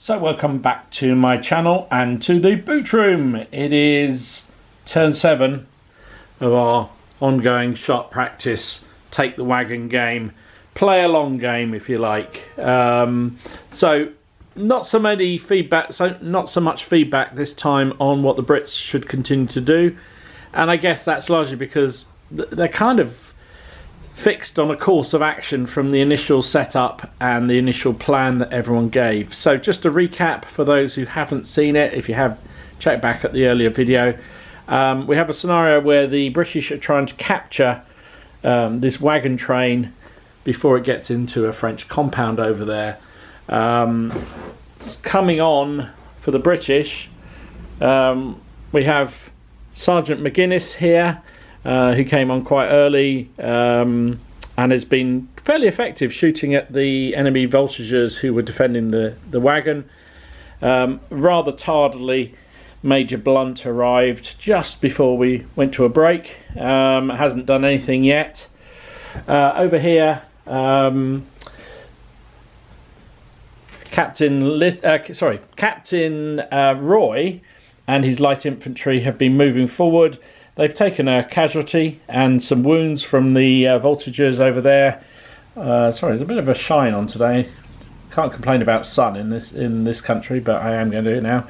So welcome back to my channel and to the boot room. It is turn 7 of our ongoing sharp practice, take the wagon game, play along game if you like. So not so much feedback this time on what the Brits should continue to do, and I guess that's largely because they're kind of fixed on a course of action from the initial setup and the initial plan that everyone gave. So just to recap for those who haven't seen it, if you have, check back at the earlier video. We have a scenario where the British are trying to capture this wagon train before it gets into a French compound over there. Coming on for the British, we have Sergeant McGuinness here, who came on quite early and has been fairly effective shooting at the enemy voltigeurs who were defending the wagon. Rather tardily, Major Blunt arrived just before we went to a break. Hasn't done anything yet. Over here, Captain Roy and his light infantry have been moving forward. They've taken a casualty and some wounds from the voltigeurs over there. Sorry, there's a bit of a shine on today. Can't complain about sun in this country, but I am going to do it now.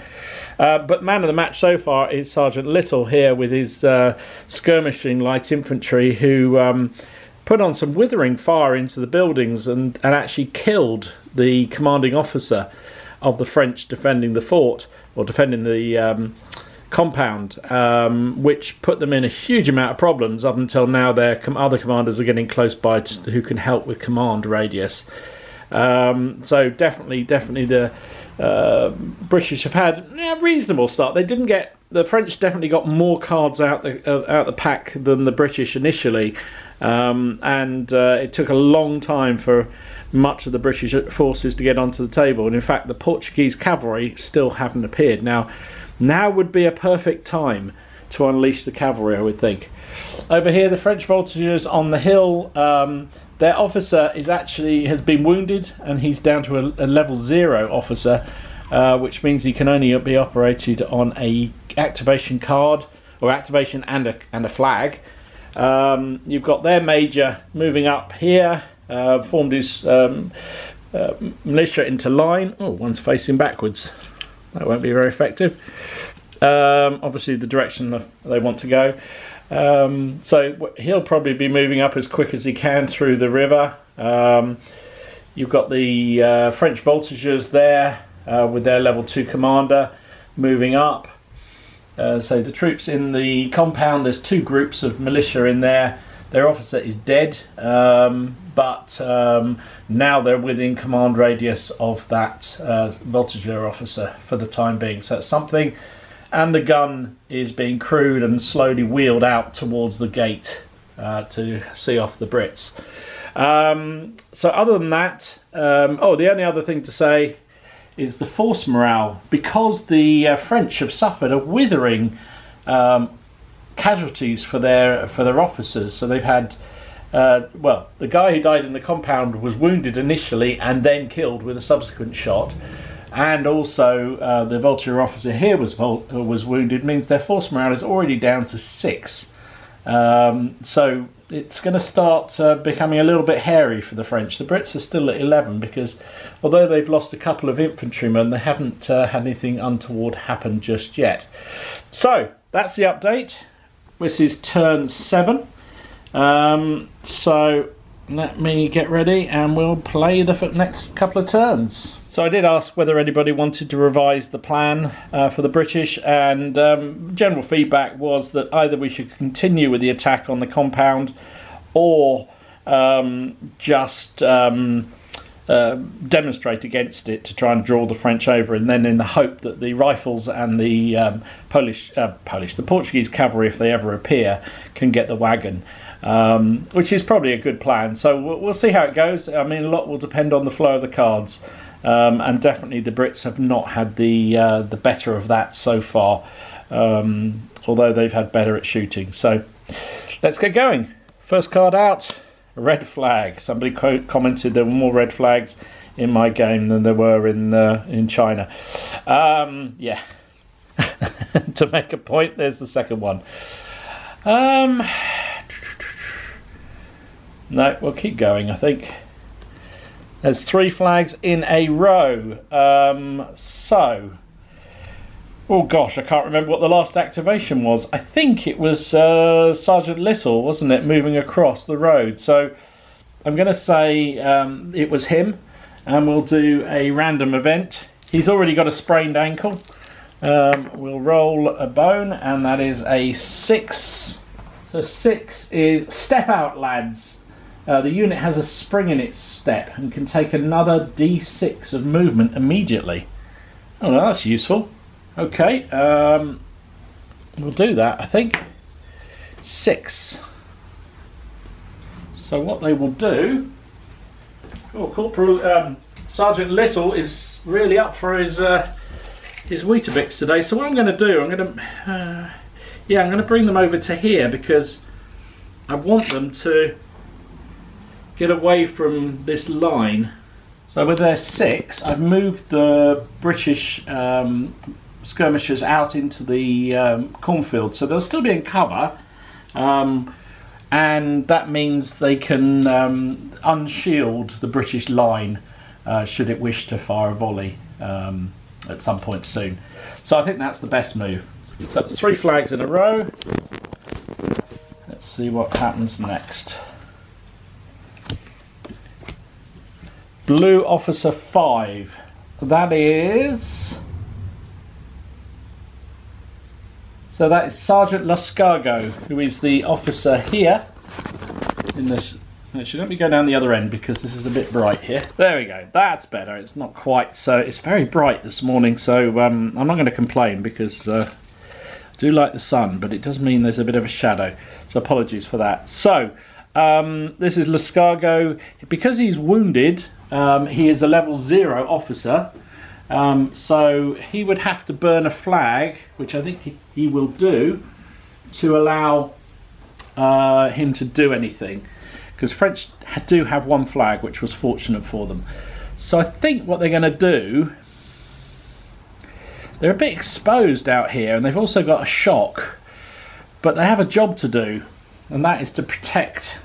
But man of the match so far is Sergeant Little here with his skirmishing light infantry, who put on some withering fire into the buildings and actually killed the commanding officer of the French defending the fort, or defending the compound, which put them in a huge amount of problems up until now. Their other commanders are getting close by who can help with command radius. So definitely the British have had a reasonable start. They didn't get, the French definitely got more cards out the pack than the British initially, and it took a long time for much of the British forces to get onto the table, and in fact the Portuguese cavalry still haven't appeared. Now would be a perfect time to unleash the cavalry, I would think. Over here, the French voltigeurs on the hill, their officer has been wounded, and he's down to a level 0 officer, which means he can only be operated on a activation card, or activation and a flag. You've got their major moving up here, formed his militia into line. Oh, one's facing backwards. That won't be very effective. Obviously the direction they want to go. So he'll probably be moving up as quick as he can through the river. You've got the French voltigeurs there with their level 2 commander moving up. So the troops in the compound, there's 2 groups of militia in there. Their officer is dead, but now they're within command radius of that voltigeur officer for the time being. So it's something. And the gun is being crewed and slowly wheeled out towards the gate to see off the Brits. So other than that, the only other thing to say is the force morale. Because the French have suffered a withering casualties for their officers. So they've had, the guy who died in the compound was wounded initially and then killed with a subsequent shot. And also the voltigeur officer here was wounded, means their force morale is already down to 6. So it's going to start becoming a little bit hairy for the French. The Brits are still at 11 because although they've lost a couple of infantrymen, they haven't had anything untoward happen just yet. So that's the update. This is turn 7. So let me get ready and we'll play the next couple of turns. So I did ask whether anybody wanted to revise the plan for the British, and general feedback was that either we should continue with the attack on the compound or just demonstrate against it to try and draw the French over, and then in the hope that the rifles and the the Portuguese cavalry, if they ever appear, can get the wagon. Which is probably a good plan. So we'll see how it goes. I mean, a lot will depend on the flow of the cards. And definitely the Brits have not had the better of that so far, although they've had better at shooting. So let's get going. First card out, red flag. Somebody commented there were more red flags in my game than there were in China. Yeah. To make a point, there's the second one. No, we'll keep going, I think. There's 3 flags in a row. Oh gosh, I can't remember what the last activation was. I think it was Sergeant Little, wasn't it, moving across the road. So I'm going to say it was him, and we'll do a random event. He's already got a sprained ankle. We'll roll a bone, and that is a 6. So 6 is step out, lads. The unit has a spring in its step and can take another d6 of movement immediately. Oh, well, that's useful. Okay, we'll do that, I think. 6. So what they will do... Oh, Sergeant Little is really up for his Weetabix today. So what I'm going to do, I'm going to bring them over to here because I want them to get away from this line. So with their 6, I've moved the British skirmishers out into the cornfield, so they'll still be in cover, and that means they can unshield the British line should it wish to fire a volley at some point soon. So I think that's the best move. So that's 3 flags in a row. Let's see what happens next. Blue officer 5. That is... So that is Sergeant Lascargo, who is the officer here. Actually, let me go down the other end because this is a bit bright here. There we go. That's better. It's not quite so... It's very bright this morning, so I'm not going to complain because I do like the sun, but it does mean there's a bit of a shadow. So apologies for that. So this is Lascargo. Because he's wounded, he is a level 0 officer. So he would have to burn a flag, which I think he will do, to allow him to do anything. Because French do have 1 flag, which was fortunate for them. So I think what they're going to do... They're a bit exposed out here, and they've also got a shock. But they have a job to do, and that is to protect.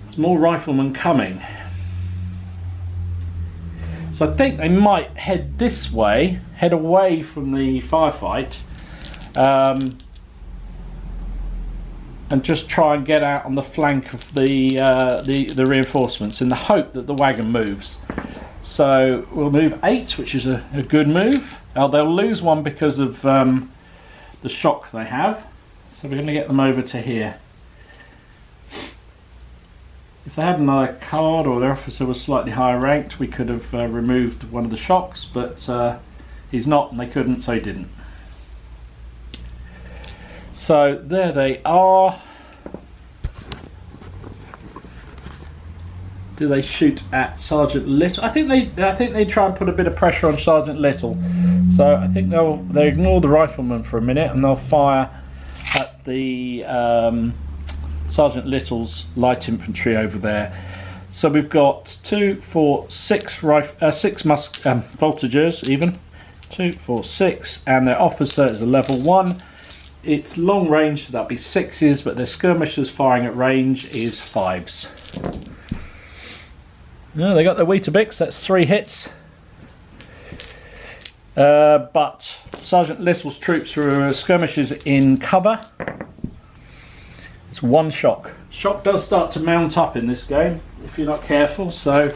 There's more riflemen coming. So I think they might head this way, head away from the firefight, and just try and get out on the flank of the reinforcements in the hope that the wagon moves. So we'll move 8, which is a good move. They'll lose 1 because of the shock they have. So we're going to get them over to here. If they had another card or their officer was slightly higher ranked, we could have removed one of the shocks, but he's not, and they couldn't, so he didn't. So there they are. Do they shoot at Sergeant Little? I think they try and put a bit of pressure on Sergeant Little. So I think they'll ignore the rifleman for a minute and they'll fire at the Sergeant Little's light infantry over there. So we've got 2, 4, 6 voltigeurs even. 2, 4, 6, and their officer is a level 1. It's long range, so that'll be 6s, but their skirmishers firing at range is 5s. No, they got their Weetabix, that's 3 hits. But Sergeant Little's troops are skirmishers in cover. It's 1 shock. Shock does start to mount up in this game if you're not careful. So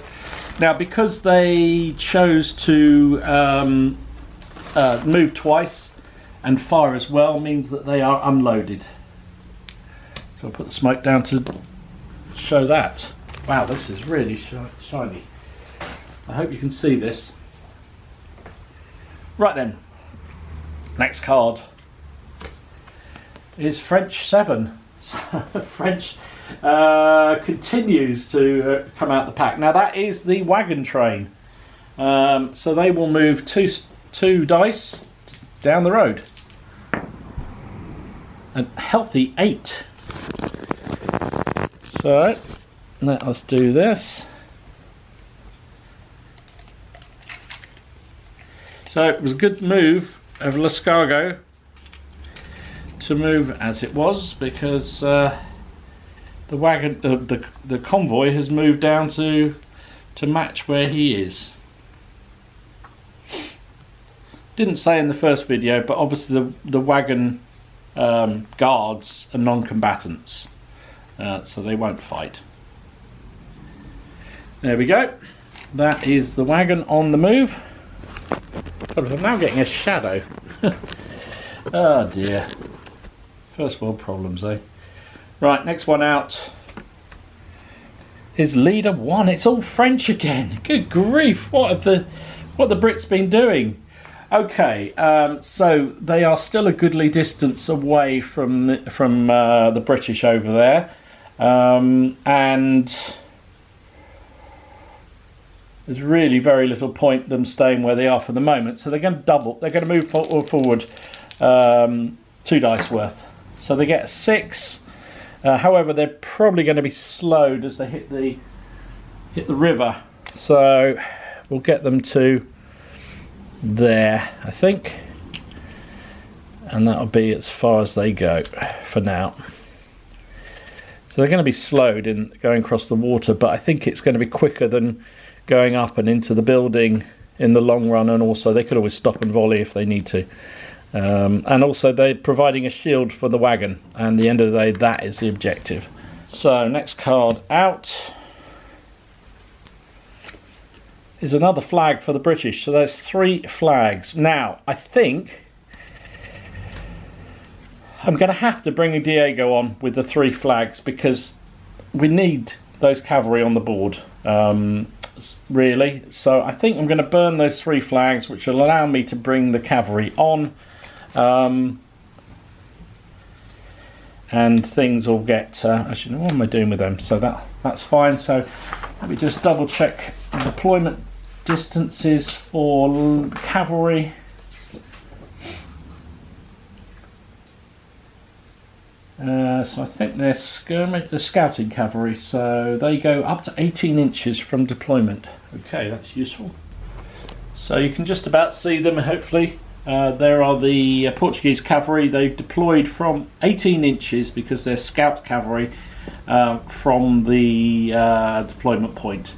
now, because they chose to move twice and fire as well, means that they are unloaded. So I'll put the smoke down to show that. Wow, this is really shiny. I hope you can see this. Right then, next card is French 7. French continues to come out the pack. Now that is the wagon train. So they will move two dice down the road. A healthy 8. So let us do this. So it was a good move of Lascargo to move as it was, because the wagon, the convoy has moved down to match where he is. Didn't say in the first video, but obviously the wagon guards are non-combatants, so they won't fight. There we go. That is the wagon on the move. Oh, I'm now getting a shadow. Oh dear. First world problems, eh? Right, next one out is leader 1. It's all French again. Good grief! What the Brits been doing? Okay, so they are still a goodly distance away from the British over there, and there's really very little point them staying where they are for the moment. So they're going to double. They're going to move forward 2 dice worth. So they get a 6. However, they're probably going to be slowed as they hit the river. So we'll get them to there, I think, and that'll be as far as they go for now. So they're going to be slowed in going across the water, but I think it's going to be quicker than going up and into the building in the long run, and also they could always stop and volley if they need to. And also they're providing a shield for the wagon, and at the end of the day that is the objective. So next card out is another flag for the British. So there's 3 flags. Now I think I'm going to have to bring a Diego on with the 3 flags, because we need those cavalry on the board, really. So I think I'm going to burn those 3 flags, which will allow me to bring the cavalry on, and things will get actually, what am I doing with them? So that's fine. So let me just double check the deployment distances for cavalry. So I think they're scouting cavalry, so they go up to 18 inches from deployment. Okay, that's useful. So you can just about see them, hopefully. There are the Portuguese cavalry. They've deployed from 18 inches because they're scout cavalry from the deployment point.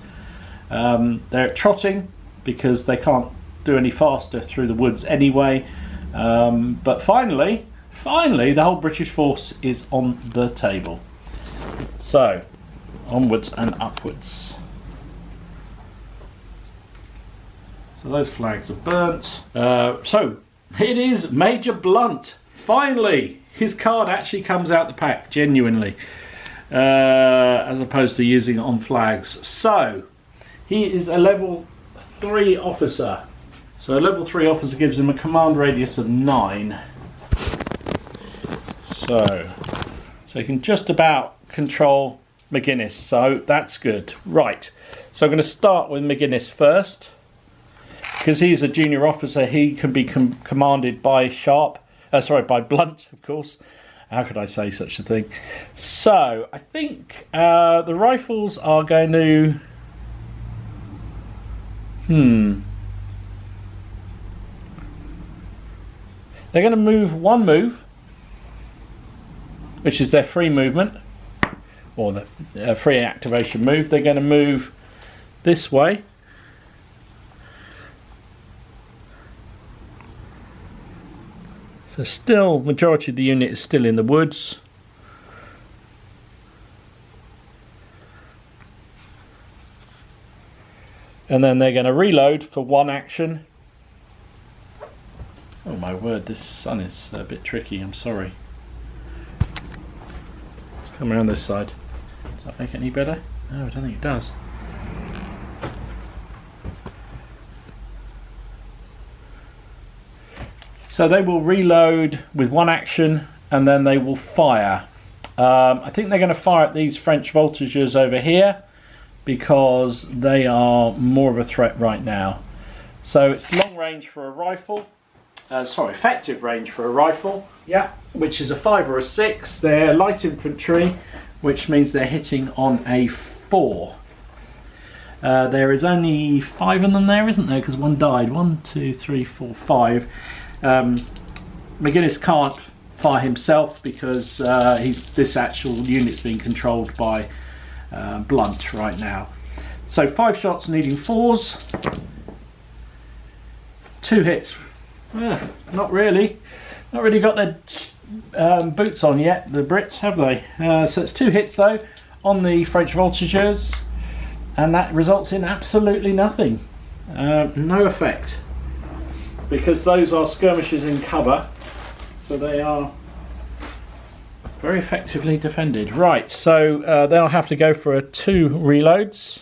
They're trotting because they can't do any faster through the woods anyway. But finally, the whole British force is on the table. So, onwards and upwards. So those flags are burnt. So, it is Major Blunt. Finally, his card actually comes out the pack, genuinely. As opposed to using it on flags. So, he is a level 3 officer. So a level 3 officer gives him a command radius of 9. So he can just about control McGuinness, so that's good. Right, so I'm going to start with McGuinness first. Because he's a junior officer, he can be commanded by by Blunt, of course. How could I say such a thing? So I think the rifles are going to... They're going to move one move, which is their free movement, or the free activation move. They're going to move this way. So still, majority of the unit is still in the woods. And then they're going to reload for one action. Oh my word, this sun is a bit tricky, I'm sorry. Let's come around this side. Does that make it any better? No, I don't think it does. So they will reload with one action and then they will fire. I think they're going to fire at these French voltigeurs over here because they are more of a threat right now. So it's long range for a rifle. Effective range for a rifle. Yeah, which is a 5 or a 6. They're light infantry, which means they're hitting on a 4. There is only 5 of them there, isn't there? Because one died. 1, 2, 3, 4, 5. McGuinness can't fire himself because this actual unit's being controlled by Blunt right now. So 5 shots needing 4s. 2 hits. Not really got their boots on yet, the Brits, have they? So it's 2 hits though on the French voltigeurs, and that results in absolutely nothing. No effect, because those are skirmishers in cover, so they are very effectively defended. Right, so they'll have to go for 2 reloads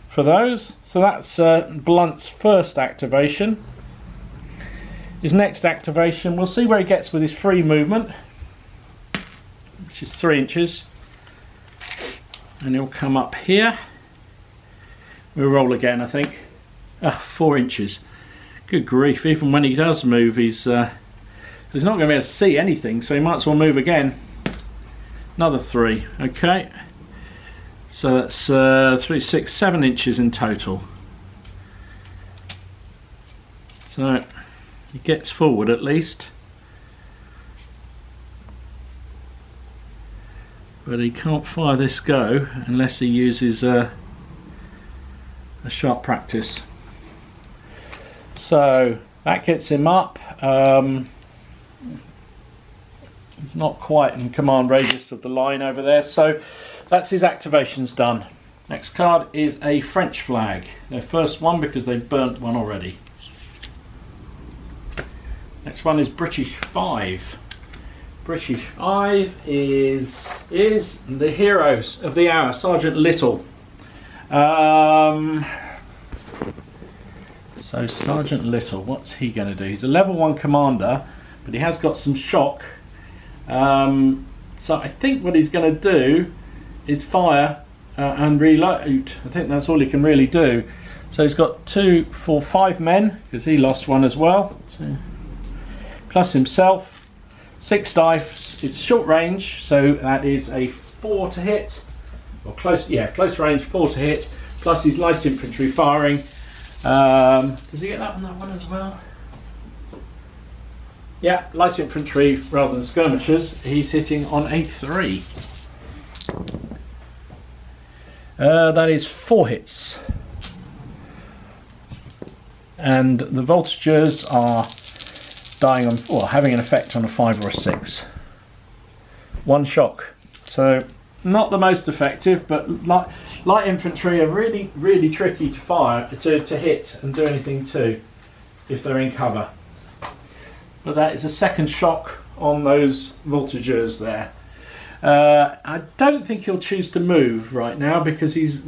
for those. So that's Blunt's first activation. His next activation, we'll see where he gets with his free movement, which is 3 inches. And he'll come up here. We'll roll again, I think. 4 inches. Good grief, even when he does move, he's not going to be able to see anything, so he might as well move again. Another 3, okay. So that's 3, 6, 7 inches in total. So he gets forward at least, but he can't fire this go unless he uses a sharp practice. So that gets him up. He's not quite in command radius of the line over there, so that's his activations done. Next card is a French flag, their first one because they burnt one already. Next one is British 5. British 5 is the heroes of the hour, Sergeant Little. So Sergeant Little, what's he going to do? He's a level 1 commander, but he has got some shock. So I think what he's going to do is fire and reload. I think that's all he can really do. So he's got 2, 4, 5 men, because he lost one as well. So, plus himself, 6 dice. It's short range, so that is a 4 to hit, or close range 4 to hit, plus his light infantry firing. Does he get that on that one as well? Yeah, light infantry rather than skirmishers. He's hitting on a 3. That is 4 hits, and the voltigeurs are dying on, or having an effect on a 5 or a 6. 1 shock, so not the most effective, but light infantry are really tricky to fire, to hit and do anything to if they're in cover. But that is a 2nd shock on those voltigeurs there. I don't think he'll choose to move right now, because he's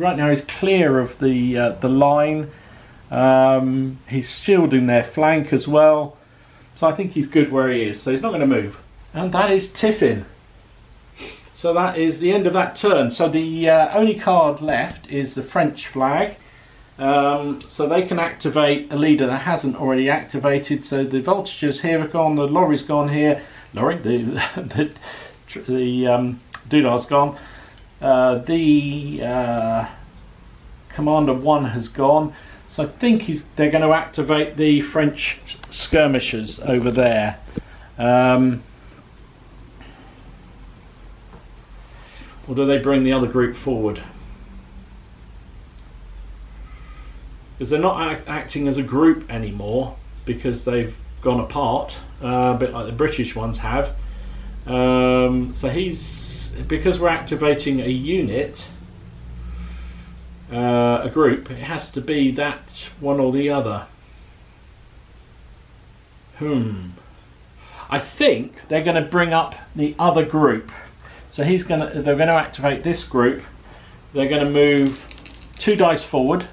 clear of the line. He's shielding their flank as well, so I think he's good where he is, so he's not going to move. And that is Tiffin. So that is the end of that turn. So the only card left is the French flag. So they can activate a leader that hasn't already activated. So the voltigeurs here are gone, the lorry's gone here. The Doodah's gone. The Commander 1 has gone. So I think they're going to activate the French skirmishers over there. Or do they bring the other group forward? Because they're not acting as a group anymore, because they've gone apart, a bit like the British ones have. So because we're activating a unit, a group, it has to be that one or the other. I think they're going to bring up the other group. So they're going to activate this group. They're going to move 2 dice forward,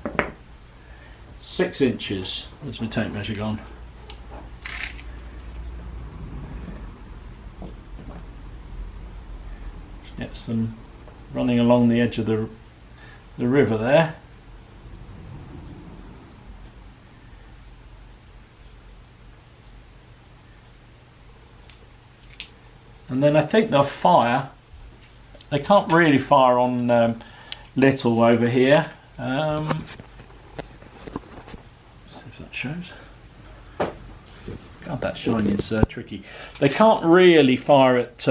6 inches. Where's my tape measure gone? Gets them running along the edge of the river there. And then I think they'll fire. They can't really fire on Little over here. See if that shows. God, that shine is tricky. They can't really fire at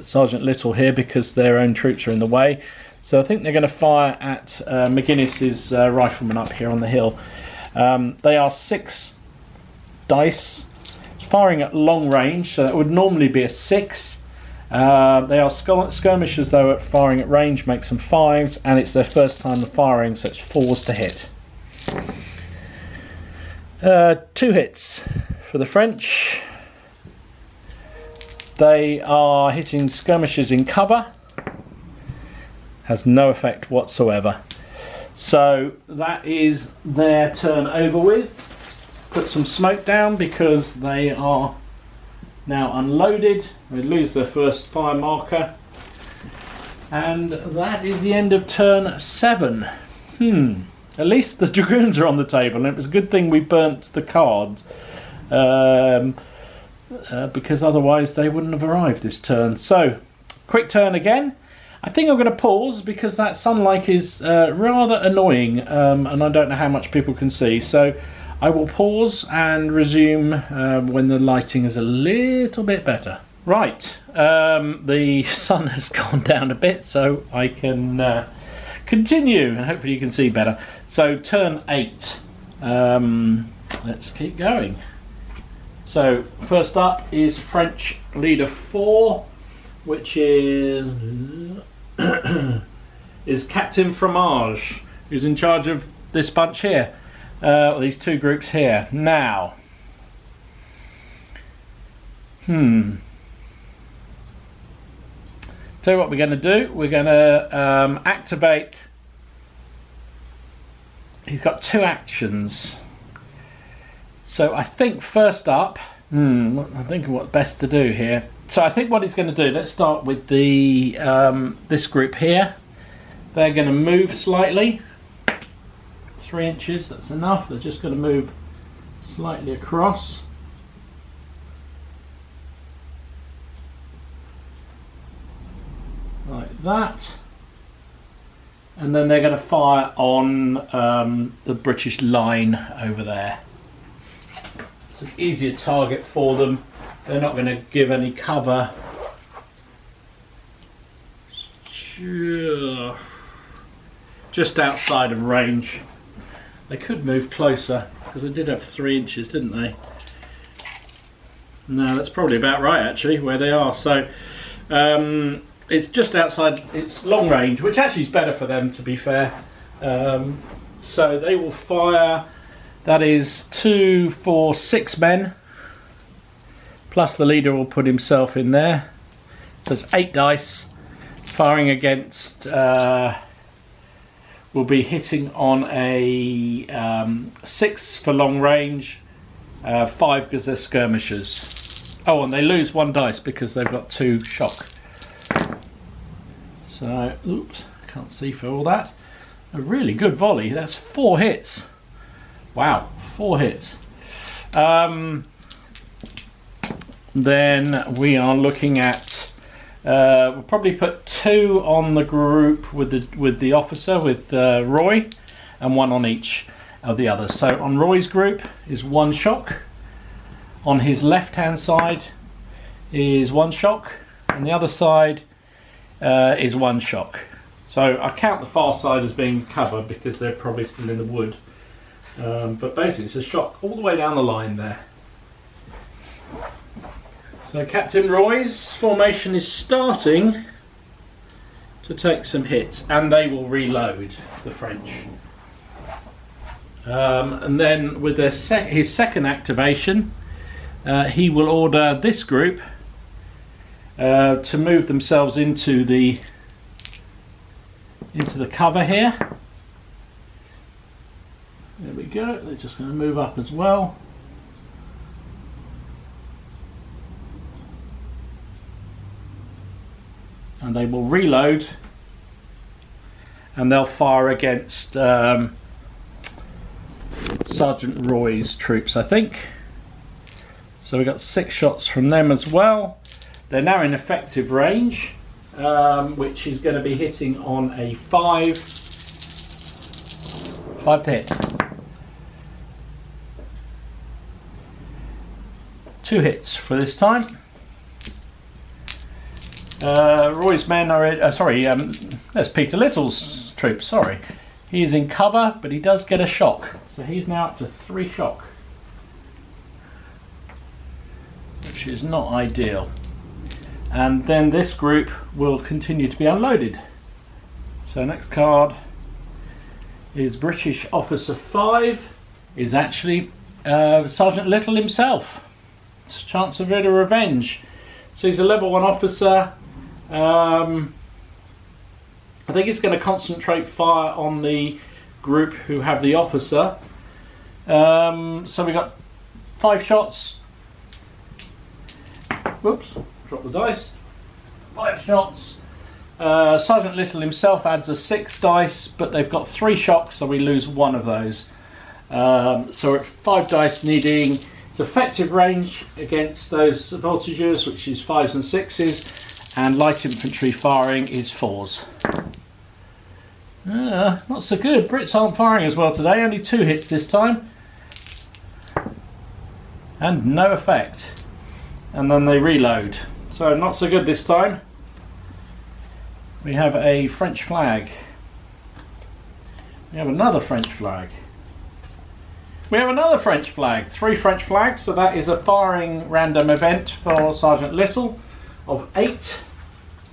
Sergeant Little here because their own troops are in the way. So I think they're going to fire at McGuinness's riflemen up here on the hill. They are 6 dice, firing at long range, so that would normally be a 6. They are skirmishers though, at firing at range makes them 5s, and it's their first time firing, so it's 4s to hit. 2 hits for the French. They are hitting skirmishers in cover. Has no effect whatsoever. So that is their turn over with. Put some smoke down because they are now unloaded. They lose their first fire marker. And that is the end of turn 7. At least the dragoons are on the table, and it was a good thing we burnt the cards. Because otherwise they wouldn't have arrived this turn. So, quick turn again. I think I'm going to pause because that sunlight is rather annoying, and I don't know how much people can see. So, I will pause and resume when the lighting is a little bit better. Right, the sun has gone down a bit, so I can continue, and hopefully you can see better. So, turn 8. Let's keep going. So first up is French leader 4, which is is Captain Fromage, who's in charge of this bunch here, these 2 groups here. Now, tell you what we're going to do. We're going to activate. He's got 2 actions. So I think first up, I'm thinking what's best to do here. So I think what he's going to do, let's start with the this group here. They're going to move slightly. 3 inches, that's enough. They're just going to move slightly across. Like that. And then they're going to fire on the British line over there. It's an easier target for them. They're not going to give any cover. Just outside of range. They could move closer because they did have 3 inches, didn't they? No, that's probably about right actually, where they are. So it's just outside, it's long range, which actually is better for them, to be fair. So they will fire. That is 2, 4, 6 men. Plus the leader will put himself in there. So it's 8 dice. Firing against, will be hitting on a 6 for long range, 5 because they're skirmishers. Oh, and they lose 1 dice because they've got 2 shock. So, oops, can't see for all that. A really good volley. That's 4 hits. Wow, 4 hits. Then we are looking at. We'll probably put 2 on the group with the officer, with Roy, and 1 on each of the others. So on Roy's group is 1 shock. On his left-hand side is 1 shock, and the other side is 1 shock. So I count the far side as being covered because they're probably still in the wood. But basically it's a shock all the way down the line there. So Captain Roy's formation is starting to take some hits, and they will reload, the French. And then with their his second activation, he will order this group to move themselves into the cover here. There we go, they're just going to move up as well. And they will reload, and they'll fire against Sergeant Roy's troops, I think. So we got 6 shots from them as well. They're now in effective range, which is going to be hitting on a 5 5 to hit. 2 hits for this time. Roy's men are that's Peter Little's troops, sorry. He's in cover, but he does get a shock. So he's now up to 3 shock, which is not ideal. And then this group will continue to be unloaded. So next card is British Officer 5, is actually Sergeant Little himself. It's a chance of a bit of revenge. So he's a level 1 officer. I think he's going to concentrate fire on the group who have the officer. So we got 5 shots. Whoops, drop the dice. 5 shots. Sergeant Little himself adds a 6th dice, but they've got 3 shocks, so we lose 1 of those. So we're at 5 dice, needing its effective range against those voltages, which is 5s and 6s, and light infantry firing is 4s. Not so good. Brits aren't firing as well today, only 2 hits this time. And no effect. And then they reload. So not so good this time. We have a French flag. We have another French flag. We have another French flag. 3 French flags, so that is a firing random event for Sergeant Little of 8.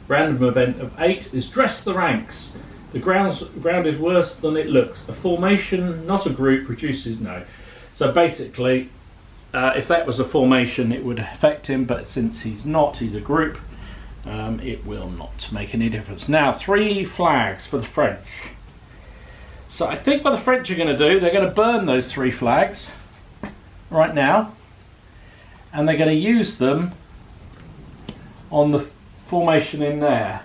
Random event of 8 is dress the ranks. The ground is worse than it looks. A formation, not a group, reduces no. So basically, if that was a formation, it would affect him, but since he's not, he's a group, it will not make any difference. Now, 3 flags for the French. So I think what the French are going to do, they're going to burn those 3 flags right now, and they're going to use them on the formation in there.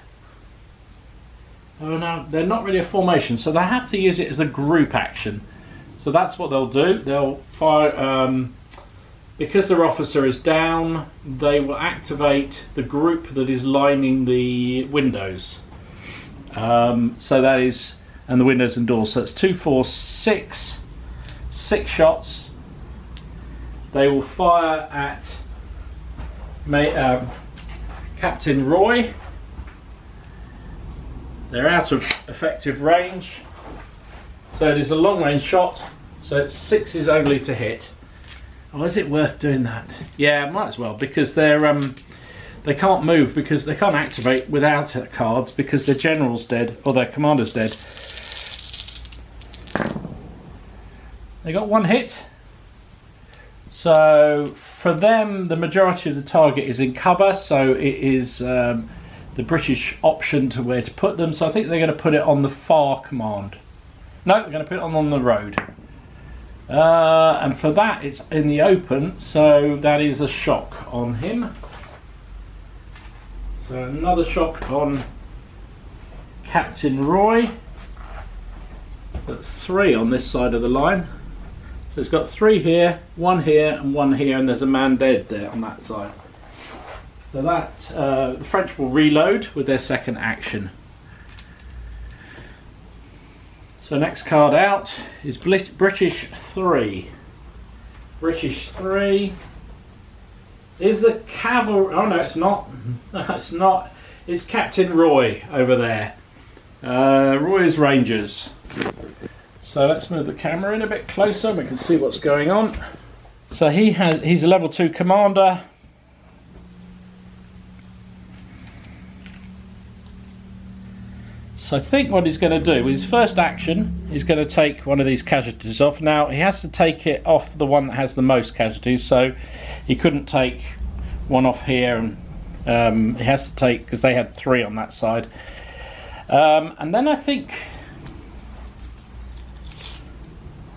Oh no, they're not really a formation, so they have to use it as a group action. So that's what they'll do. They'll fire, because their officer is down, they will activate the group that is lining the windows. So that is, and the windows and doors. So it's 2, 4, 6 shots. They will fire at Captain Roy. They're out of effective range, so it is a long range shot, so it's 6s only to hit. Oh, is it worth doing that? Yeah, might as well, because they're they can't move, because they can't activate without cards, because their general's dead, or their commander's dead. They got 1 hit. So for them, the majority of the target is in cover, so it is the British option to where to put them. So I think they're going to put it on the far command. No, they're going to put it on the road. And for that, it's in the open, so that is a shock on him. So another shock on Captain Roy. That's 3 on this side of the line. So it's got 3 here, 1 here, and 1 here, and there's a man dead there on that side. So that the French will reload with their second action. So next card out is British 3. British 3 is the Cavalry. Oh no, it's not. No, it's not. It's Captain Roy over there. Roy's Rangers. So let's move the camera in a bit closer. We can see what's going on. So he's a level 2 commander. So I think what he's going to do with his first action, he's going to take one of these casualties off. Now he has to take it off the one that has the most casualties, so he couldn't take one off here, and he has to take, because they had 3 on that side. And then I think,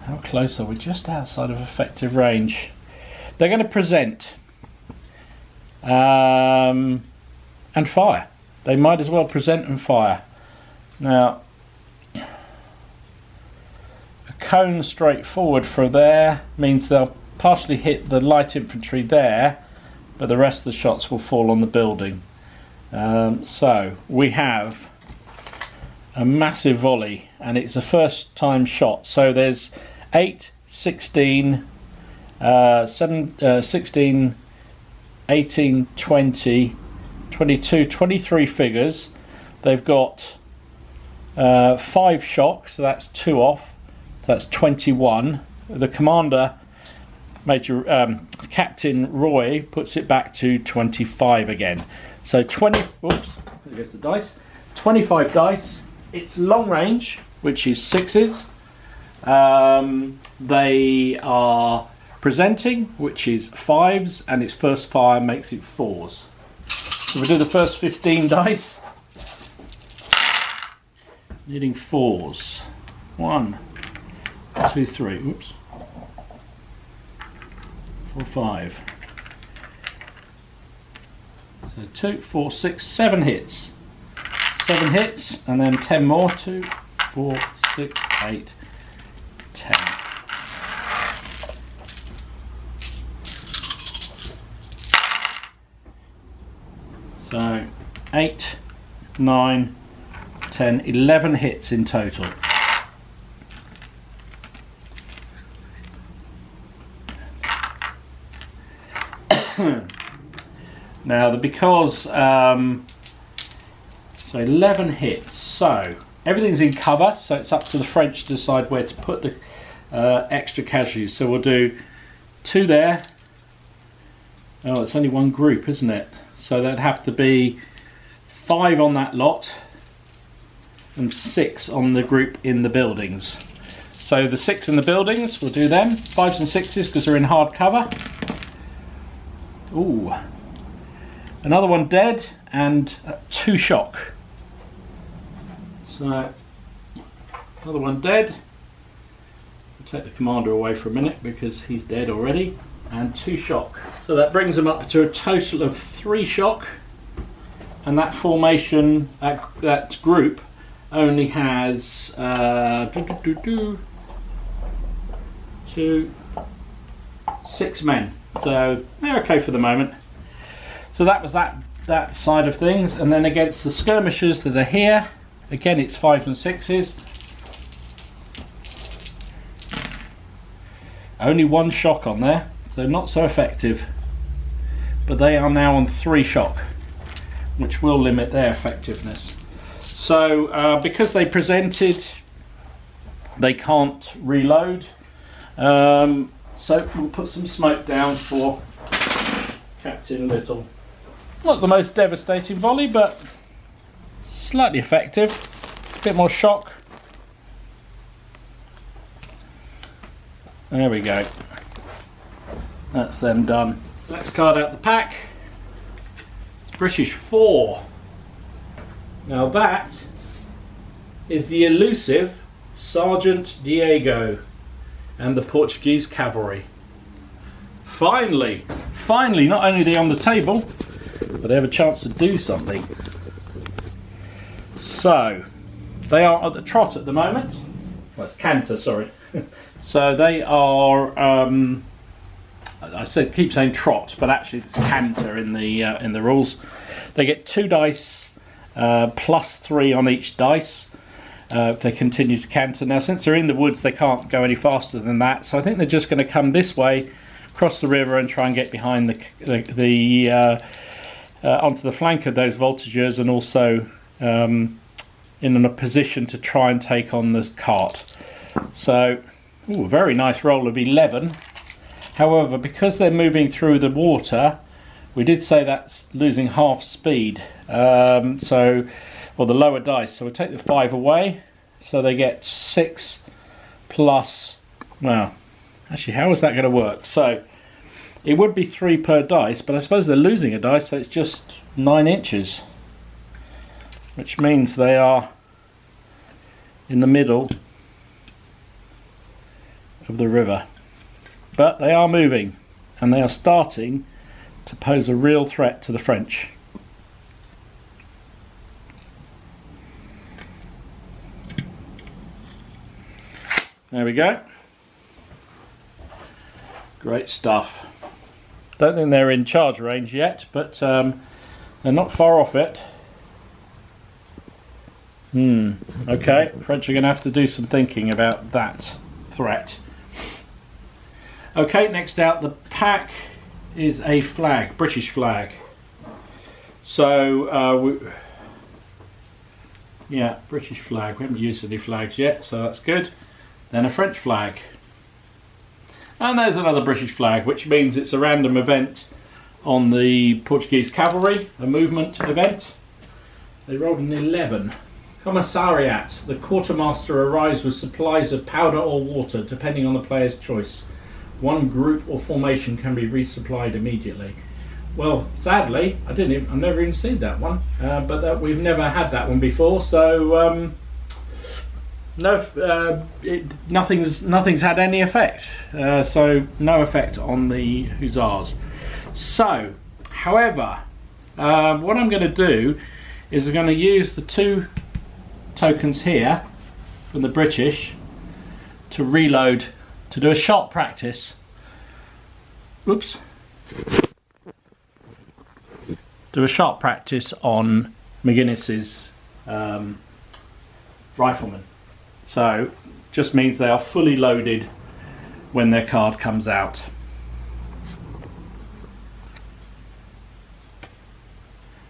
how close are we? Just outside of effective range. They're going to present and fire. They might as well present and fire. Now, a cone straight forward for there means they'll partially hit the light infantry there, but the rest of the shots will fall on the building. So we have a massive volley and it's a first time shot. So there's 8, 16, 16, 18, 20, 22, 23 figures. They've got 5 shocks, so that's 2 off, so that's 21. The commander, Captain Roy, puts it back to 25 again. So 20, oops, there goes the dice, 25 dice. It's long range, which is 6s. They are presenting, which is 5s, and its first fire makes it 4s. So we do the first 15 dice. Needing 4s. 1, 2, 3. Oops. 4, 5. So 2, 4, 6, 7 hits. 7 hits, and then 10 more. 2, 4, 6, 8, 10. So 8, 9, 10, 11 hits in total. Now, because so 11 hits, so everything's in cover, so it's up to the French to decide where to put the extra casualties. So we'll do 2 there. Oh, it's only one group, isn't it? So that'd have to be 5 on that lot and 6 on the group in the buildings. So the 6 in the buildings, we'll do them. 5s and 6s because they're in hard cover. Ooh. Another one dead and 2 shock. So another one dead. We'll take the commander away for a minute because he's dead already. And 2 shock. So that brings them up to a total of 3 shock. And that formation, that group, only has 2, 6 men. So they're okay for the moment. So that was that side of things. And then against the skirmishers that are here, again it's 5s and 6s. Only 1 shock on there, so not so effective. But they are now on 3 shock, which will limit their effectiveness. So because they presented, they can't reload. So we'll put some smoke down for Captain Little. Not the most devastating volley, but slightly effective. A bit more shock. There we go. That's them done. Next card out the pack. It's British 4. Now that is the elusive Sergeant Diego and the Portuguese cavalry. Finally, not only are they on the table, but they have a chance to do something. So, they are at the trot at the moment. Well, it's canter, sorry. So they are, keep saying trot, but actually it's canter in the rules. They get 2 dice, plus 3 on each dice. If they continue to canter. Now, since they're in the woods, they can't go any faster than that. So I think they're just going to come this way, cross the river, and try and get behind onto the flank of those voltigeurs, and also in a position to try and take on the cart. So, very nice roll of 11. However, because they're moving through the water, we did say that's losing half speed. Or the lower dice, so we'll take the 5 away, so they get 6 plus, well, actually how is that going to work? So it would be 3 per dice, but I suppose they're losing a dice, so it's just 9 inches, which means they are in the middle of the river. But they are moving, and they are starting to pose a real threat to the French. There we go. Great stuff. Don't think they're in charge range yet, but they're not far off it. Okay, French are going to have to do some thinking about that threat. Okay, next out the pack is a flag, British flag. So, yeah, British flag. We haven't used any flags yet, so that's good. Then a French flag. And there's another British flag, which means it's a random event on the Portuguese Cavalry, a movement event. They rolled an 11. Commissariat. The quartermaster arrives with supplies of powder or water, depending on the player's choice. One group or formation can be resupplied immediately. Well, sadly, I've never even seen that one, but we've never had that one before. So nothing's had any effect. So no effect on the hussars. So, however, what I'm going to do is I'm going to use the 2 tokens here from the British to reload, to do a sharp practice. Oops. Do a sharp practice on McGuinness's riflemen. So, just means they are fully loaded when their card comes out.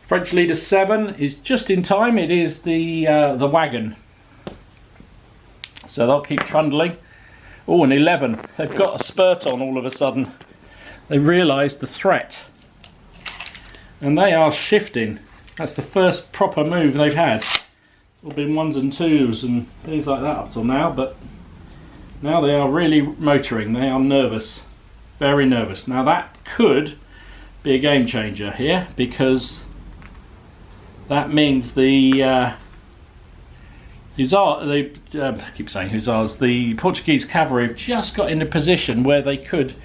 French leader 7 is just in time. It is the wagon. So they'll keep trundling. Oh, an 11. They've got a spurt on all of a sudden. They realised the threat. And they are shifting. That's the first proper move they've had. It's all been 1s and 2s and things like that up till now. But now they are really motoring. They are nervous. Very nervous. Now that could be a game changer here, because that means the I keep saying hussars, the Portuguese cavalry have just got in a position where they could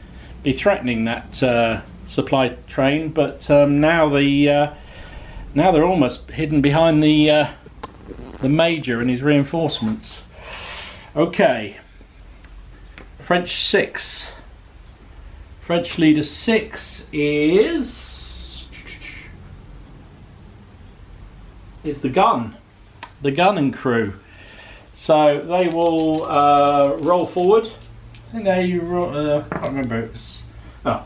be threatening that supply train, but now they're almost hidden behind the major and his reinforcements. Okay, French 6. French leader 6 is the gun and crew. So they will roll forward. I think they I can't remember, it was, oh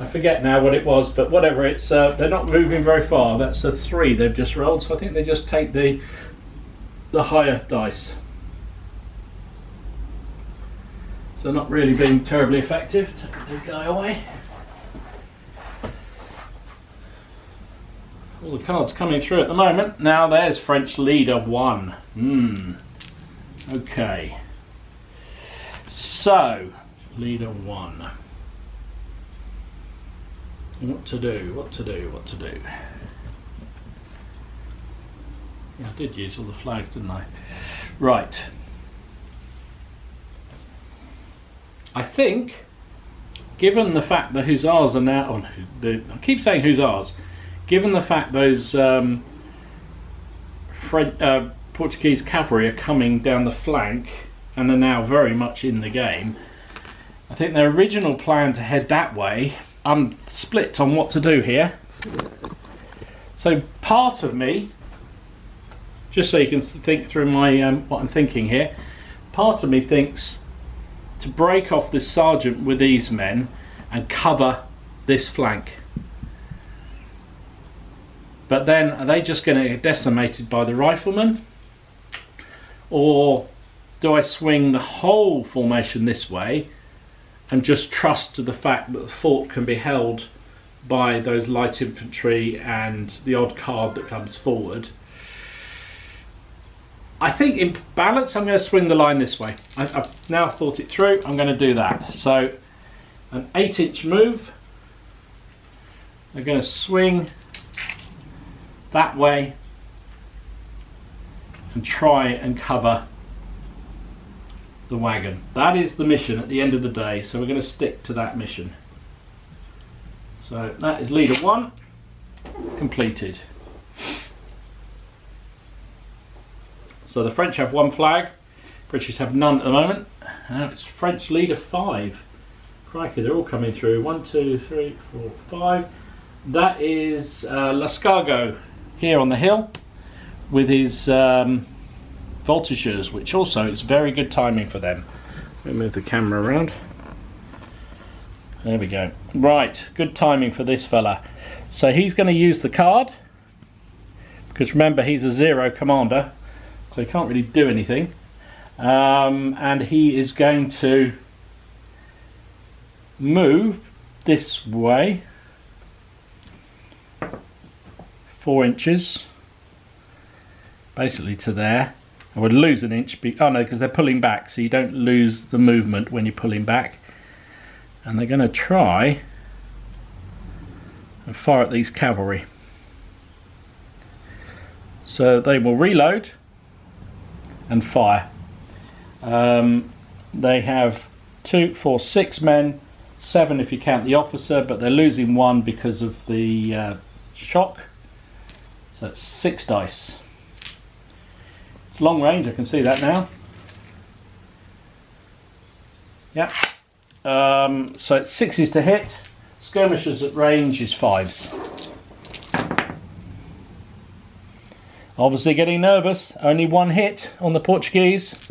I forget now what it was, but whatever, it's they're not moving very far. That's a 3 they've just rolled, so I think they just take the higher dice. So not really being terribly effective. Take the guy away. All the cards coming through at the moment. Now there's French leader 1. Okay. So, leader 1. What to do? Yeah, I did use all the flags, didn't I? Right. I think, given the fact the hussars are now... I keep saying hussars. Given the fact those Portuguese cavalry are coming down the flank and are now very much in the game, I think their original plan to head that way, I'm split on what to do here. So part of me, just so you can think through my what I'm thinking here, part of me thinks to break off this sergeant with these men and cover this flank. But then, are they just going to get decimated by the riflemen? Or do I swing the whole formation this way and just trust to the fact that the fort can be held by those light infantry and the odd card that comes forward? I think in balance I'm going to swing the line this way. I've now thought it through, I'm going to do that. So an 8-inch move. I'm going to swing that way and try and cover the wagon. That is the mission at the end of the day, so we're going to stick to that mission. So that is leader 1 completed. So the French have 1 flag, British have none at the moment. Now it's French leader 5. Crikey, they're all coming through. 1, 2, 3, 4, 5. That is Lascargo here on the hill. with his voltigeurs, which also is very good timing for them. Let me move the camera around. There we go. Right, good timing for this fella. So he's going to use the card, because remember he's a 0 commander, so he can't really do anything. And he is going to move this way 4 inches, basically to there. I would lose an inch, oh no, because they're pulling back, so you don't lose the movement when you're pulling back. And they're going to try and fire at these cavalry. So they will reload and fire. They have 2, 4, 6 men, 7 if you count the officer, but they're losing 1 because of the shock. So it's 6 dice. It's long range, I can see that now. Yeah. So it's 6s to hit. Skirmishers at range is 5s. Obviously getting nervous. Only 1 hit on the Portuguese.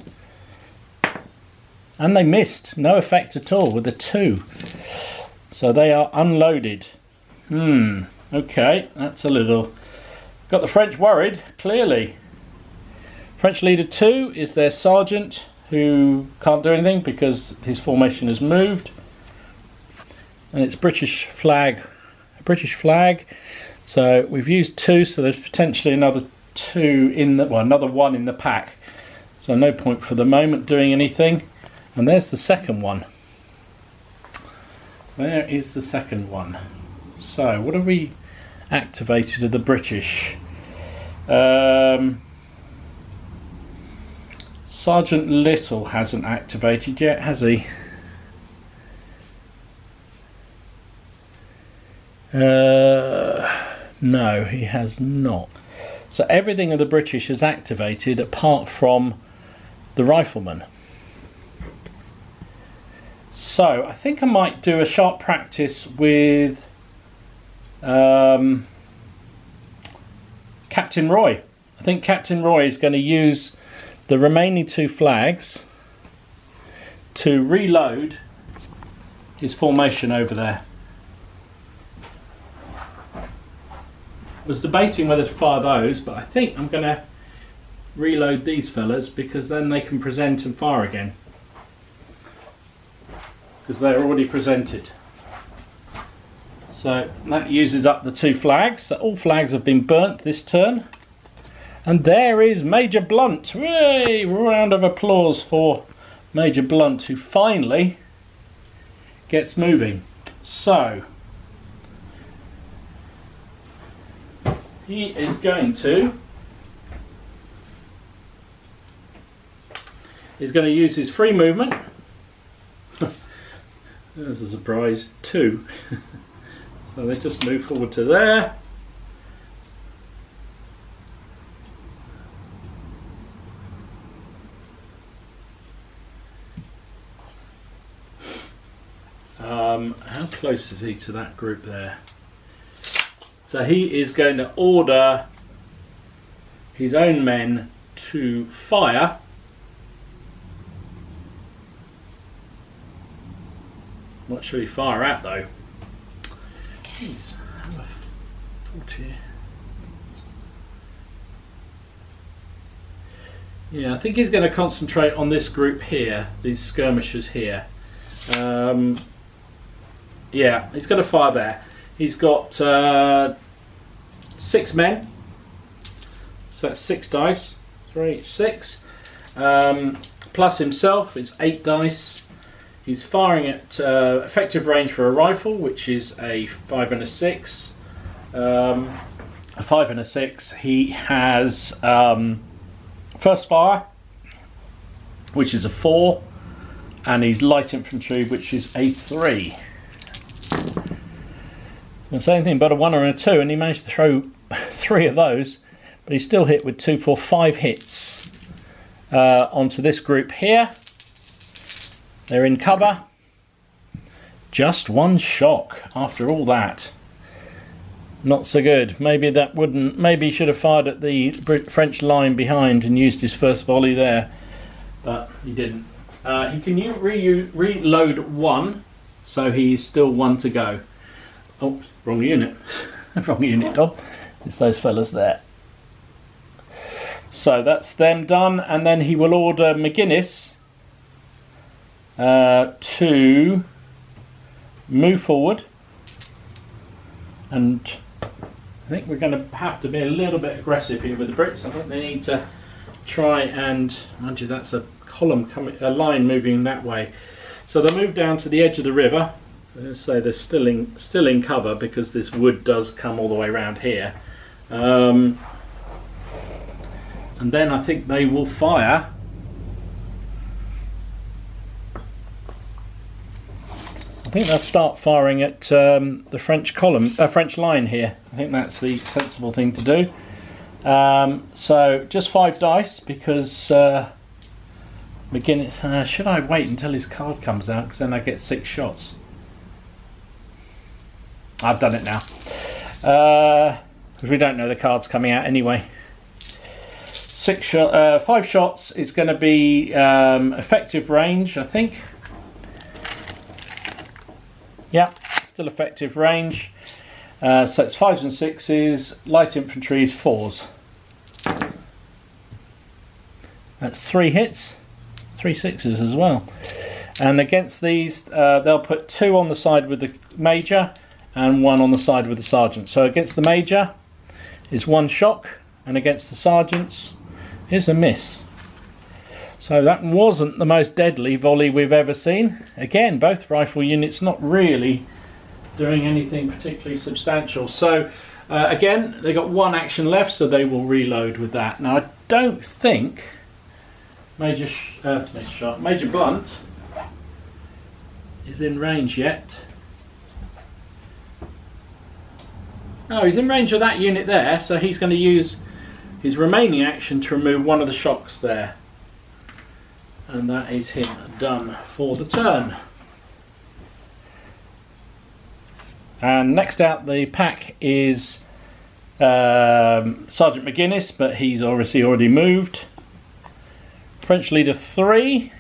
And they missed. No effect at all with the 2. So they are unloaded. Okay, that's a little... Got the French worried, clearly. French leader 2 is their sergeant, who can't do anything because his formation has moved. And it's British flag. So we've used 2, so there's potentially another 2 in the, well, another 1 in the pack. So no point for the moment doing anything. And there's the second one. There is the second one. So what have we activated of the British? Sergeant Little hasn't activated yet, has he? No, he has not. So everything of the British is activated apart from the rifleman. So I think I might do a sharp practice with Captain Roy. I think Captain Roy is going to use the remaining 2 flags to reload his formation over there. I was debating whether to fire those, but I think I'm going to reload these fellas because then they can present and fire again, because they're already presented. So that uses up the 2 flags. So all flags have been burnt this turn. And there is Major Blunt. Hooray! Round of applause for Major Blunt, who finally gets moving. So he is going to use his free movement. There's a surprise, 2. So they just move forward to there. How close is he to that group there? So he is going to order his own men to fire. What should he fire at though? Please have a 40. Yeah, I think he's going to concentrate on this group here, these skirmishers here. Yeah, he's going to fire there. He's got 6 men, so that's 6 dice. 3, 6. Plus himself is 8 dice. He's firing at effective range for a rifle, which is a 5 and a 6. A 5 and a 6. He has first fire, which is a 4, and he's light infantry, which is a 3. The same thing, but a 1 or a 2, and he managed to throw 3 of those, but he's still hit with 2, 4, 5 hits onto this group here. They're in cover. Just 1 shock after all that. Not so good. Maybe that wouldn't. Maybe he should have fired at the French line behind and used his first volley there, but he didn't. He can reload one, so he's still one to go. Oh, wrong unit. Wrong unit, Dom. It's those fellas there. So that's them done, and then he will order McGuinness to move forward, and I think we're going to have to be a little bit aggressive here with the Brits. I think they need to try and, mind you, that's a column coming, a line moving that way. So they'll move down to the edge of the river. Let's say they're still in cover because this wood does come all the way around here. And then I think they will fire. I think they'll start firing at the French line here. I think that's the sensible thing to do. So just 5 dice because McGuinness. Should I wait until his card comes out? Because then I get 6 shots. I've done it now. Because we don't know the card's coming out anyway. 5 shots is going to be effective range, I think. Yeah, still effective range. So it's 5s and 6s. Light infantry is 4s. That's 3 hits, 3 6s as well. And against these, they'll put 2 on the side with the major and 1 on the side with the sergeant. So against the major is 1 shock, and against the sergeants is a miss. So that wasn't the most deadly volley we've ever seen. Again, both rifle units not really doing anything particularly substantial. So again, they got 1 action left, so they will reload with that. Now I don't think Major Blunt is in range yet. No, he's in range of that unit there, so he's going to use his remaining action to remove 1 of the shocks there. And that is him done for the turn. And next out the pack is Sergeant McGuinness, but he's obviously already moved. French leader 3.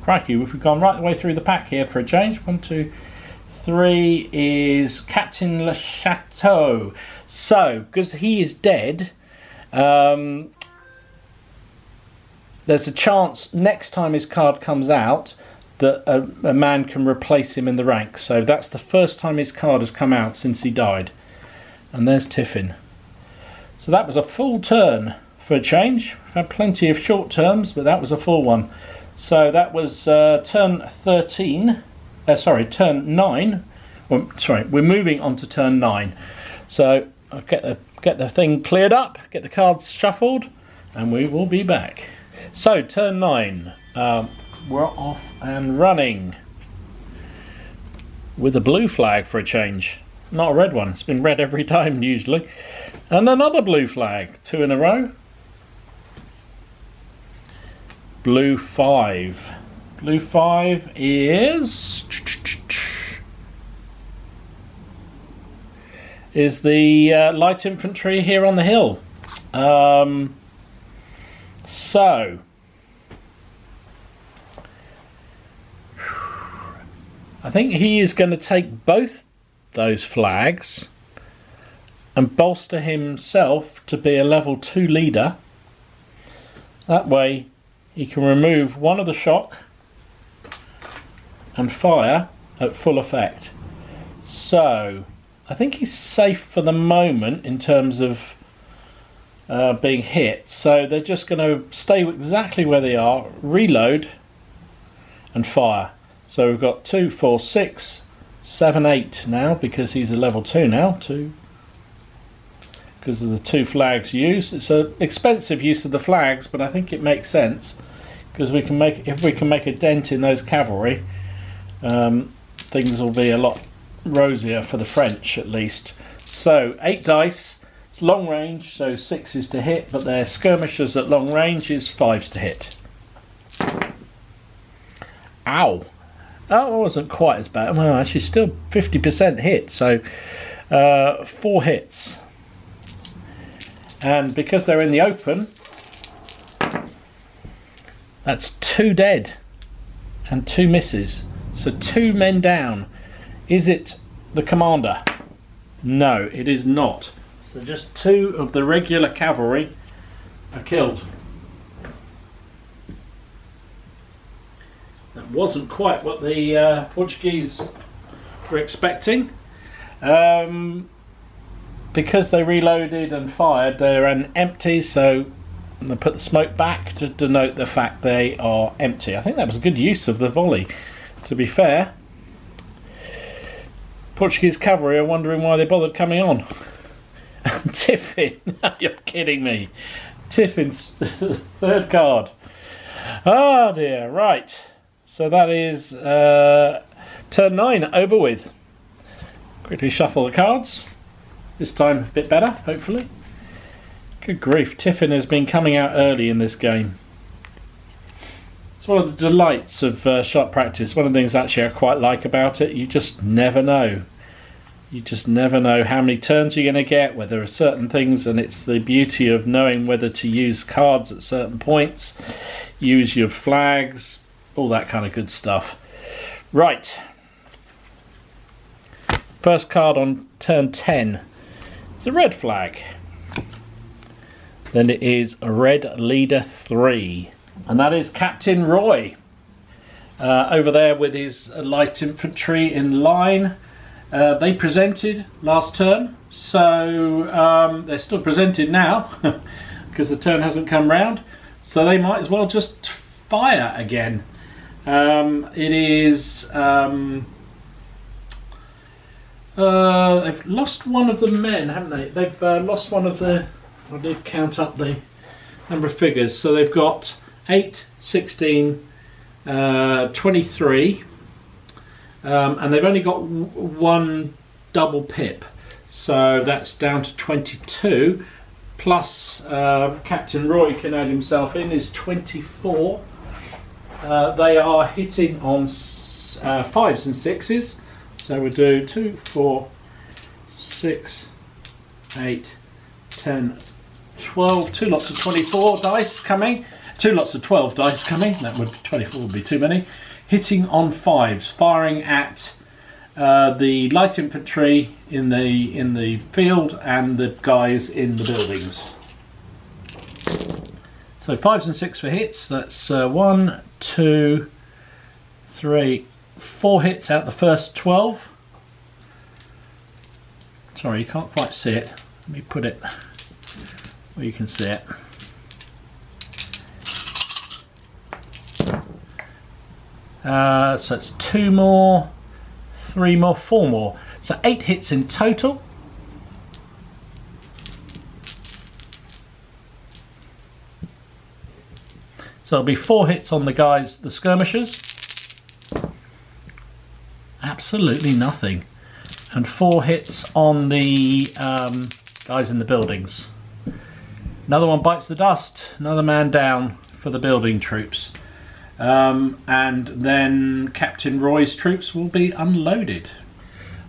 Crikey, we've gone right the way through the pack here for a change. 1, 2, 3 is Captain Le Chateau. So, because he is dead, there's a chance next time his card comes out that a man can replace him in the ranks. So that's the first time his card has come out since he died. And there's Tiffin. So that was a full turn for a change. We've had plenty of short terms, but that was a full one. So that was turn 13. Turn 9. Well, sorry, we're moving on to turn 9. So I'll get the thing cleared up, get the cards shuffled, and we will be back. So turn 9, we're off and running with a blue flag for a change, not a red one. It's been red every time usually. And another blue flag, 2 in a row. Blue 5. Blue 5 is the light infantry here on the hill. So I think he is going to take both those flags and bolster himself to be a level 2 leader. That way he can remove 1 of the shock and fire at full effect. So I think he's safe for the moment in terms of being hit. So they're just going to stay exactly where they are, reload and fire. So we've got 2, 4, 6, 7, 8 now, because he's a level 2 now, 2, because of the 2 flags used. It's an expensive use of the flags, but I think it makes sense, because if we can make a dent in those cavalry, things will be a lot rosier for the French at least. So 8 dice, it's long range, so 6 is to hit, but their skirmishers at long range is 5s to hit. Ow! Oh, it wasn't quite as bad. Well, actually still 50% hit, so 4 hits. And because they're in the open, that's 2 dead and 2 misses. So 2 men down. Is it the commander? No, it is not. So just 2 of the regular cavalry are killed. That wasn't quite what the Portuguese were expecting. Because they reloaded and fired, they're empty, so they put the smoke back to denote the fact they are empty. I think that was a good use of the volley, to be fair. Portuguese cavalry are wondering why they bothered coming on. Tiffin, you're kidding me. Tiffin's 3rd card. Oh dear, right. So that is turn 9 over with. Quickly shuffle the cards. This time a bit better, hopefully. Good grief, Tiffin has been coming out early in this game. It's one of the delights of sharp practice. One of the things actually I quite like about it, you just never know. You just never know how many turns you're going to get, whether there are certain things, and it's the beauty of knowing whether to use cards at certain points, use your flags, all that kind of good stuff. Right. First card on turn 10. It's a red flag. Then it is a red leader 3. And that is Captain Roy. Over there with his light infantry in line. They presented last turn. So they're still presented now. Because the turn hasn't come round. So they might as well just fire again. It is... they've lost one of the men, haven't they? They've lost one of the... I did count up the number of figures. So they've got 8, 16, 23. And they've only got 1 double pip. So that's down to 22. Plus Captain Roy can add himself in, is 24. They are hitting on 5s and 6s. So we'll do 2, 4, 6, 8, 10, 12. 2 lots of 24 dice coming. 2 lots of 12 dice coming. That would 24 would be too many. Hitting on 5s, firing at the light infantry in the field and the guys in the buildings. So 5s and 6 for hits. That's 1, 2, 3, 4 hits out the first 12. Sorry, you can't quite see it. Let me put it where you can see it. So it's 2 more, 3 more, 4 more. So 8 hits in total. So it'll be 4 hits on the guys, the skirmishers. Absolutely nothing. And 4 hits on the guys in the buildings. Another one bites the dust. Another man down for the building troops. And then Captain Roy's troops will be unloaded.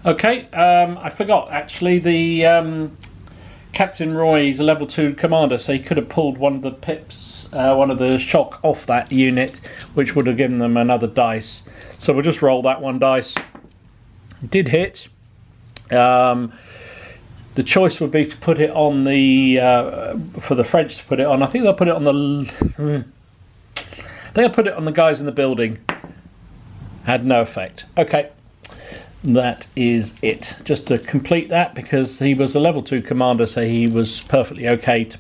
Okay, I forgot actually, the Captain Roy is a level 2 commander, so he could have pulled one of the pips, one of the shock off that unit, which would have given them another dice. So we'll just roll that 1 dice. It did hit. The choice would be to put it on the for the French to put it on. I think they'll put it on the. They'll put it on the guys in the building. Had no effect. Okay, that is it. Just to complete that, because he was a level 2 commander, so he was perfectly okay to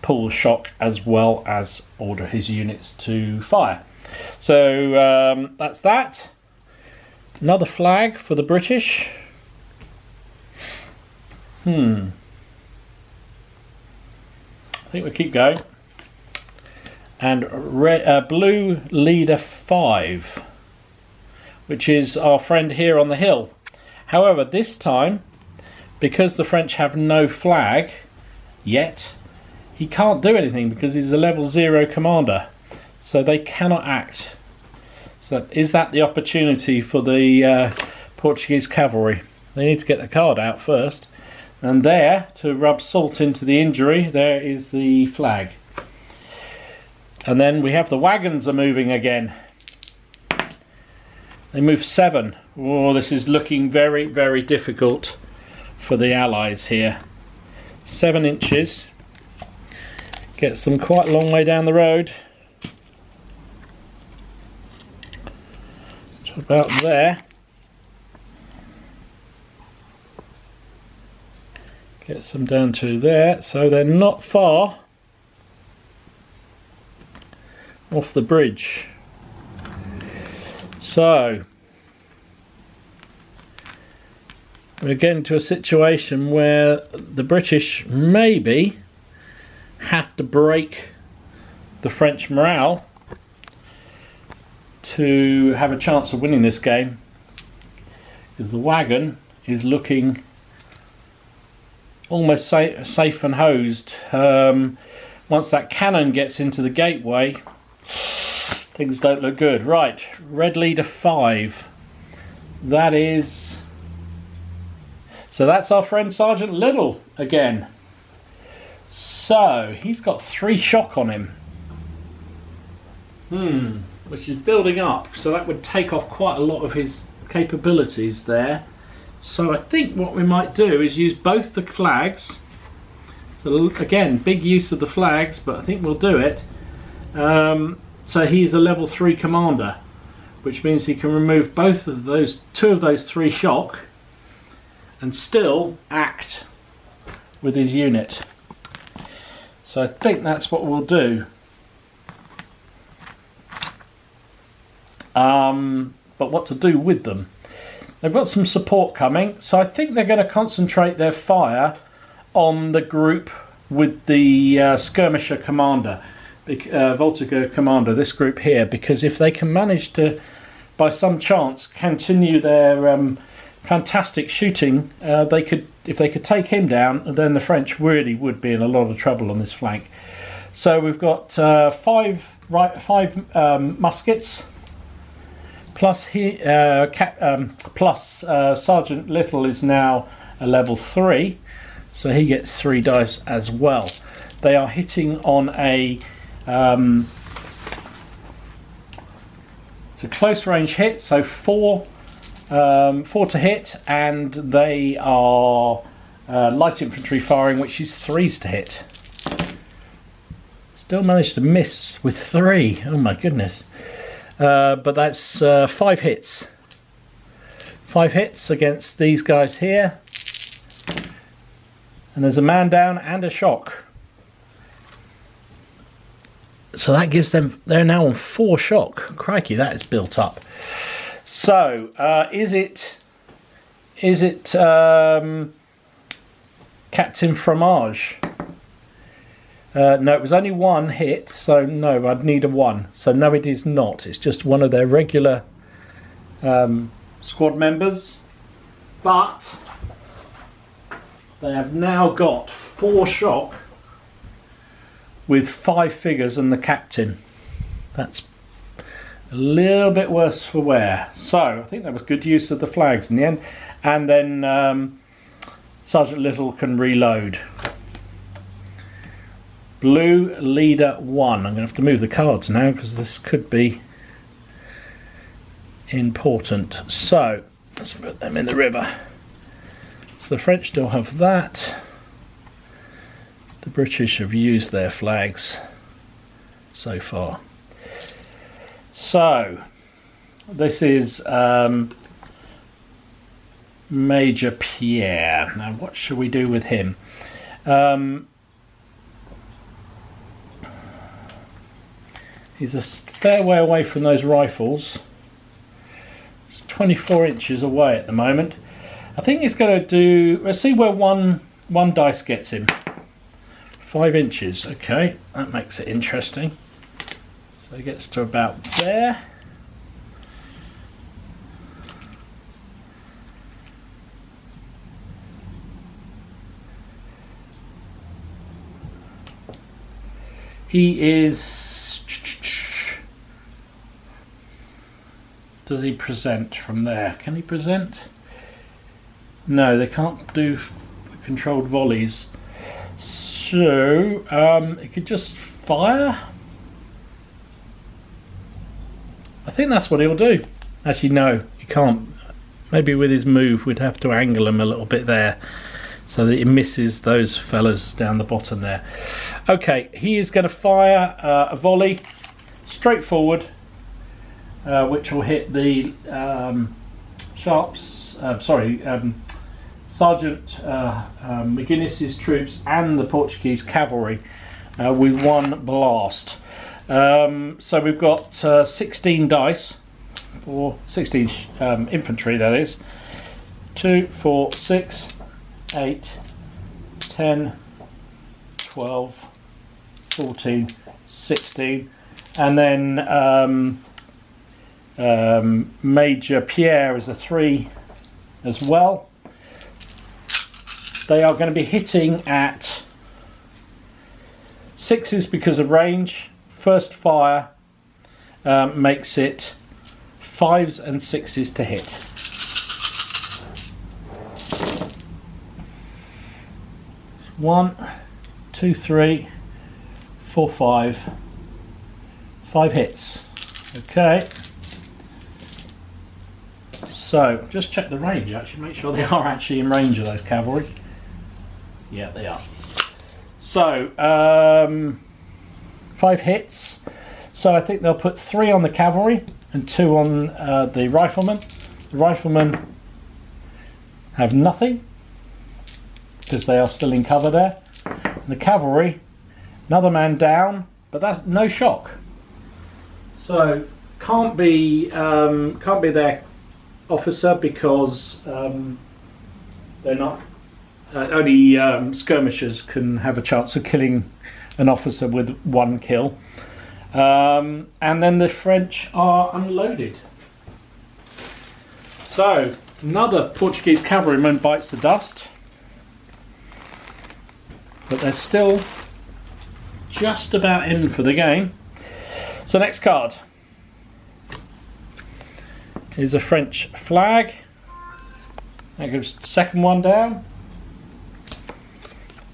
pull shock as well as order his units to fire. So that's that. Another flag for the British. I think we'll keep going. And blue leader 5, which is our friend here on the hill. However, this time, because the French have no flag yet, he can't do anything because he's a level 0 commander. So they cannot act. So is that the opportunity for the Portuguese cavalry? They need to get the card out first. And there, to rub salt into the injury, there is the flag. And then we have the wagons are moving again. They move 7. Oh, this is looking very, very difficult for the Allies here. 7 inches. Gets them quite a long way down the road. To about there. Gets them down to there, so they're not far off the bridge. So we're getting to a situation where the British maybe have to break the French morale to have a chance of winning this game, because the wagon is looking almost safe and hosed. Once that cannon gets into the gateway, things don't look good. Right, red leader 5. That is... So that's our friend Sergeant Little again. So he's got 3 shock on him. Which is building up. So that would take off quite a lot of his capabilities there. So I think what we might do is use both the flags. So again, big use of the flags, but I think we'll do it. So he's a level 3 commander, which means he can remove both of those, 2 of those 3 shock, and still act with his unit. So I think that's what we'll do. But what to do with them? They've got some support coming, so I think they're going to concentrate their fire on the group with the skirmisher commander, Voltiger commander, this group here, because if they can manage to, by some chance, continue their fantastic shooting, if they could take him down, then the French really would be in a lot of trouble on this flank. So we've got 5 muskets. Plus, Sergeant Little is now a level 3, so he gets 3 dice as well. They are hitting on a it's a close range hit, so 4 to hit, and they are light infantry firing, which is 3s to hit. Still managed to miss with 3. Oh my goodness. But that's 5 hits. 5 hits against these guys here. And there's a man down and a shock. So that gives them, they're now on 4 shock. Crikey, that is built up. So, is it Captain Fromage? No, it was only 1 hit, so no, I'd need a 1. So no, it is not. It's just one of their regular squad members. But they have now got 4 shock with 5 figures and the captain. That's a little bit worse for wear. So I think that was good use of the flags in the end. And then Sergeant Little can reload. Blue leader 1. I'm going to have to move the cards now because this could be important. So let's put them in the river. So the French still have that. The British have used their flags so far. So this is Major Pierre. Now what should we do with him? He's a fair way away from those rifles. It's 24 inches away at the moment. I think he's going to do... Let's see where one dice gets him. 5 inches. Okay, that makes it interesting. So he gets to about there. He is... Does he present from there? Can he present? No, they can't do controlled volleys. So it could just fire. I think that's what he'll do. Actually, no, he can't. Maybe with his move, we'd have to angle him a little bit there so that he misses those fellas down the bottom there. Okay, he is going to fire a volley straight forward, which will hit the Sergeant McGuinness's troops and the Portuguese cavalry with one blast. So we've got 16 dice, or 16 infantry, that is. 2, 4, 6, 8, 10, 12, 14, 16, and then Major Pierre is a 3 as well. They are going to be hitting at 6s because of range. First fire makes it 5s and 6s to hit. One, 2, 3, 4, 5. 5 hits. Okay. So just check the range. Actually, make sure they are actually in range of those cavalry. Yeah, they are. So 5 hits. So I think they'll put 3 on the cavalry and 2 on the riflemen. The riflemen have nothing because they are still in cover there. And the cavalry, another man down, but that's no shock. So can't be their officer because they're not. Only skirmishers can have a chance of killing an officer with 1 kill. And then the French are unloaded. So another Portuguese cavalryman bites the dust, but they're still just about in for the game. So next card is a French flag. That goes the second one down.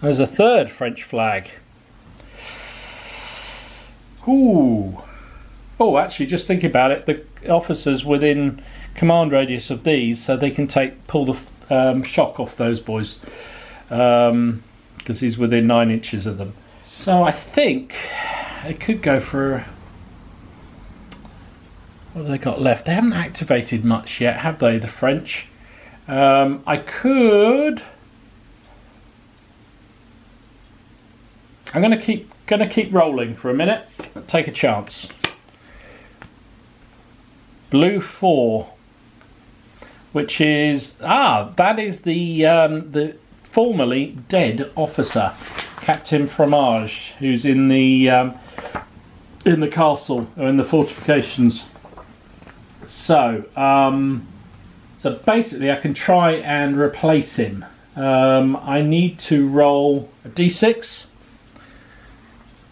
There's a third French flag. Ooh. Oh, actually, just think about it. The officers within command radius of these, so they can pull the shock off those boys, because he's within 9 inches of them. So I think they could go for. What have they got left? They haven't activated much yet, have they? The French. I could. I'm going to keep rolling for a minute. Take a chance. Blue 4, which is that is the formerly dead officer, Captain Fromage, who's in the castle or in the fortifications. So so basically, I can try and replace him. I need to roll a d6.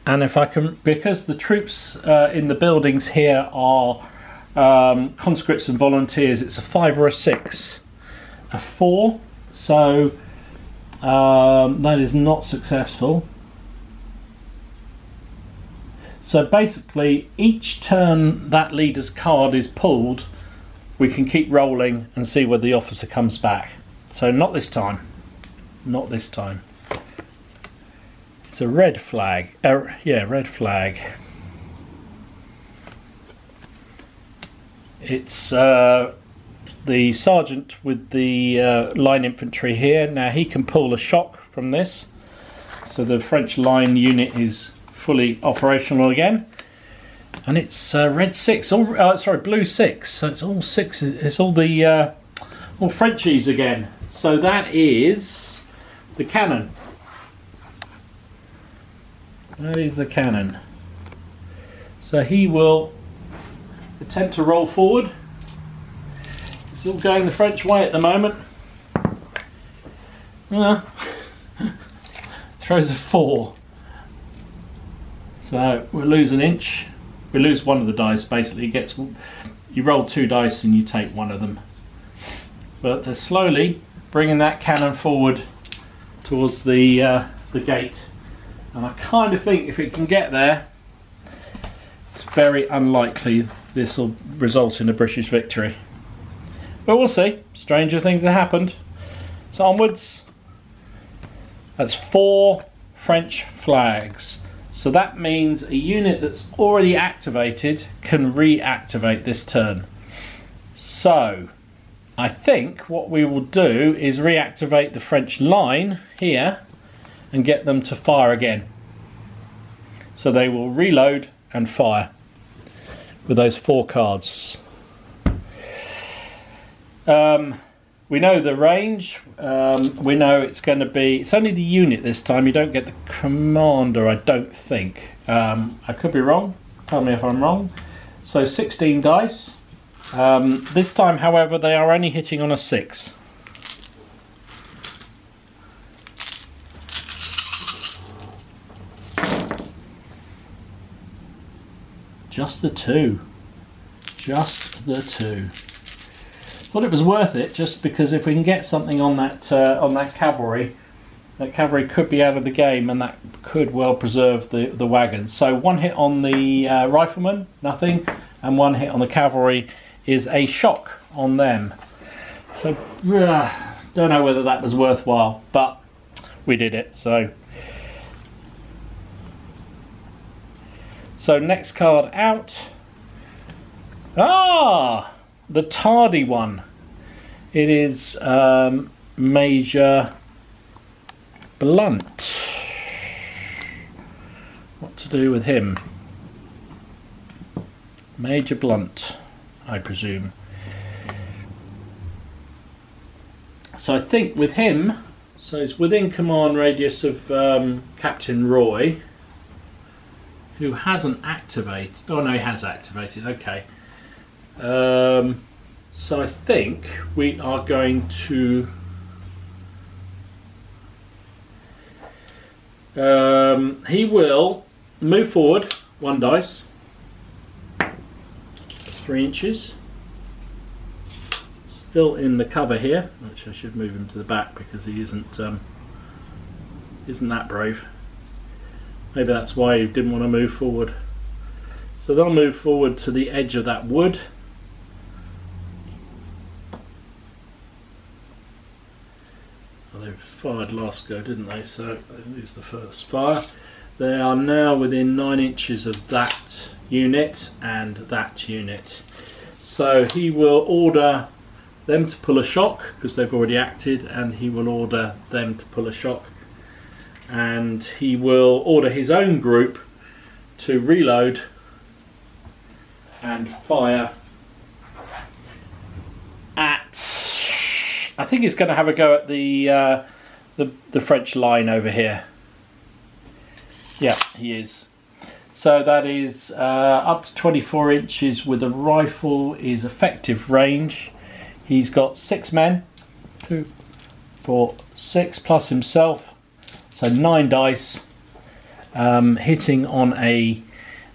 And if I can, because the troops in the buildings here are conscripts and volunteers, it's a 5 or a 6, a 4. So that is not successful. So basically, each turn that leader's card is pulled, we can keep rolling and see whether the officer comes back. So not this time. Not this time. It's a red flag. Yeah, red flag. It's the sergeant with the line infantry here. Now he can pull a shock from this. So the French line unit is fully operational again. And it's red 6. Blue 6. So it's all 6. It's all the all Frenchies again. So that is the cannon. That is the cannon. So he will attempt to roll forward. It's all going the French way at the moment. Throws a 4. So we'll lose an inch. We lose one of the dice. Basically, you roll 2 dice and you take one of them. But they're slowly bringing that cannon forward towards the gate. And I kind of think if it can get there, it's very unlikely this will result in a British victory. But we'll see. Stranger things have happened. So onwards. That's 4 French flags. So that means a unit that's already activated can reactivate this turn. So I think what we will do is reactivate the French line here and get them to fire again. So they will reload and fire with those 4 cards. We know the range, we know it's going to be, it's only the unit this time, you don't get the commander, I don't think. I could be wrong, tell me if I'm wrong. So 16 dice. This time, however, they are only hitting on a 6. Just the 2. Just the 2. Thought it was worth it, just because if we can get something on that cavalry, that cavalry could be out of the game, and that could well preserve the wagon. So 1 hit on the rifleman, nothing, and 1 hit on the cavalry is a shock on them. So don't know whether that was worthwhile, but we did it. So next card out. The tardy one. It is Major Blunt. What to do with him? Major Blunt, I presume. So I think with him, so it's within command radius of Captain Roy, who hasn't activated. Oh no, he has activated. Okay. So I think we are going to he will move forward 1 dice, 3 inches, still in the cover here. Actually, I should move him to the back because he isn't that brave. Maybe that's why he didn't want to move forward. So they'll move forward to the edge of that wood. They fired last go, didn't they? So they lose the first fire. They are now within 9 inches of that unit and that unit. So he will order them to pull a shock because they've already acted, and he will order them to pull a shock, and he will order his own group to reload and fire at, I think he's going to have a go at the French line over here. Yeah, he is. So that is up to 24 inches with a rifle is effective range. He's got 6 men, 2, 4, 6 plus himself, so 9 dice, hitting on a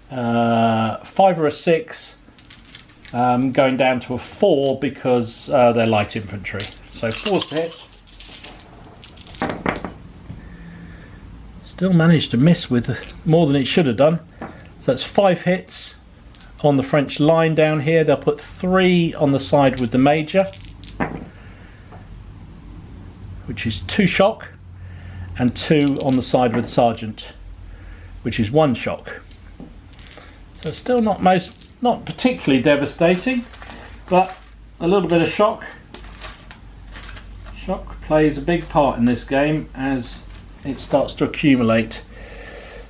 5 or a 6, going down to a 4 because they're light infantry. So 4's to hit. Still managed to miss with more than it should have done. So that's 5 hits on the French line down here. They'll put 3 on the side with the major, which is 2 shock, and 2 on the side with sergeant, which is 1 shock. So still not particularly devastating, but a little bit of shock. Shock plays a big part in this game as it starts to accumulate.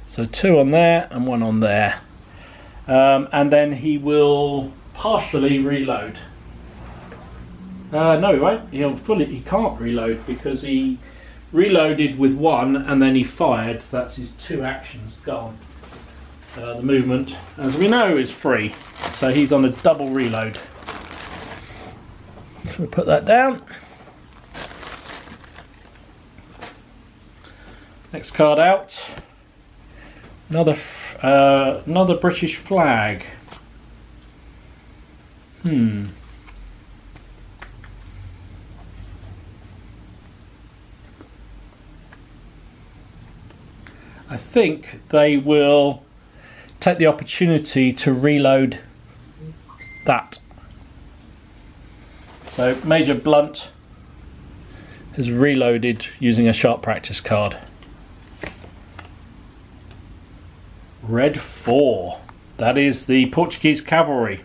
So 2 on there and 1 on there, and then he will partially reload. No, he won't. He can't reload because he reloaded with 1 and then he fired. So that's his 2 actions gone. The movement, as we know, is free, so he's on a double reload. So we'll put that down. Next card out. Another British flag. I think they will take the opportunity to reload that. So Major Blunt has reloaded using a sharp practice card. Red 4. That is the Portuguese cavalry.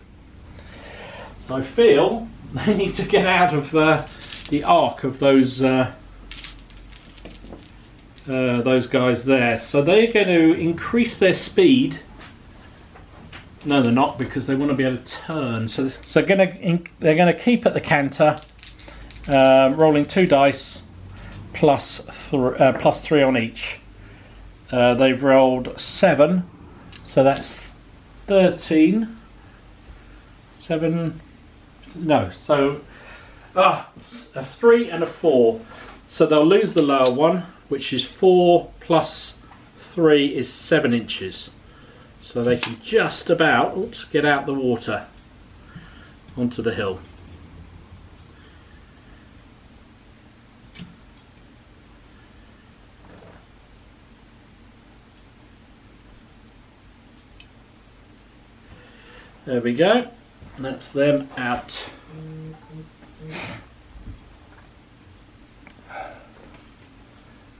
So I feel they need to get out of the arc of those guys there. So they're going to increase their speed. No, they're not, because they want to be able to turn. So they're going to keep at the canter, rolling 2 dice plus 3 on each. They've rolled 7, so that's 13. 7. No, so a 3 and a 4. So they'll lose the lower one, which is 4 plus 3 is 7 inches. So they can just about get out the water onto the hill. There we go. That's them out.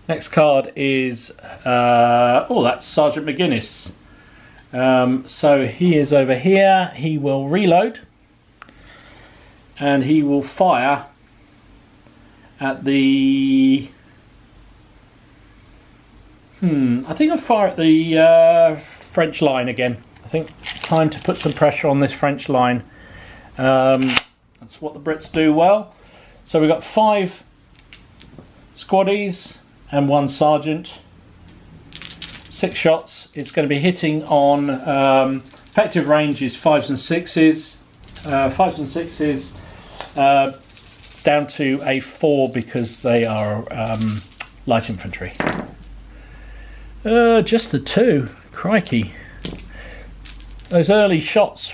Next card is that's Sergeant McGuinness. So he is over here. He will reload and he will fire at the I think I'll fire at the French line again. I think time to put some pressure on this French line. That's what the Brits do well. So we've got 5 squaddies and 1 sergeant. 6 shots. It's going to be hitting on effective range is 5s and 6s. 5s and 6s down to a 4 because they are light infantry. Just the 2. Crikey. Those early shots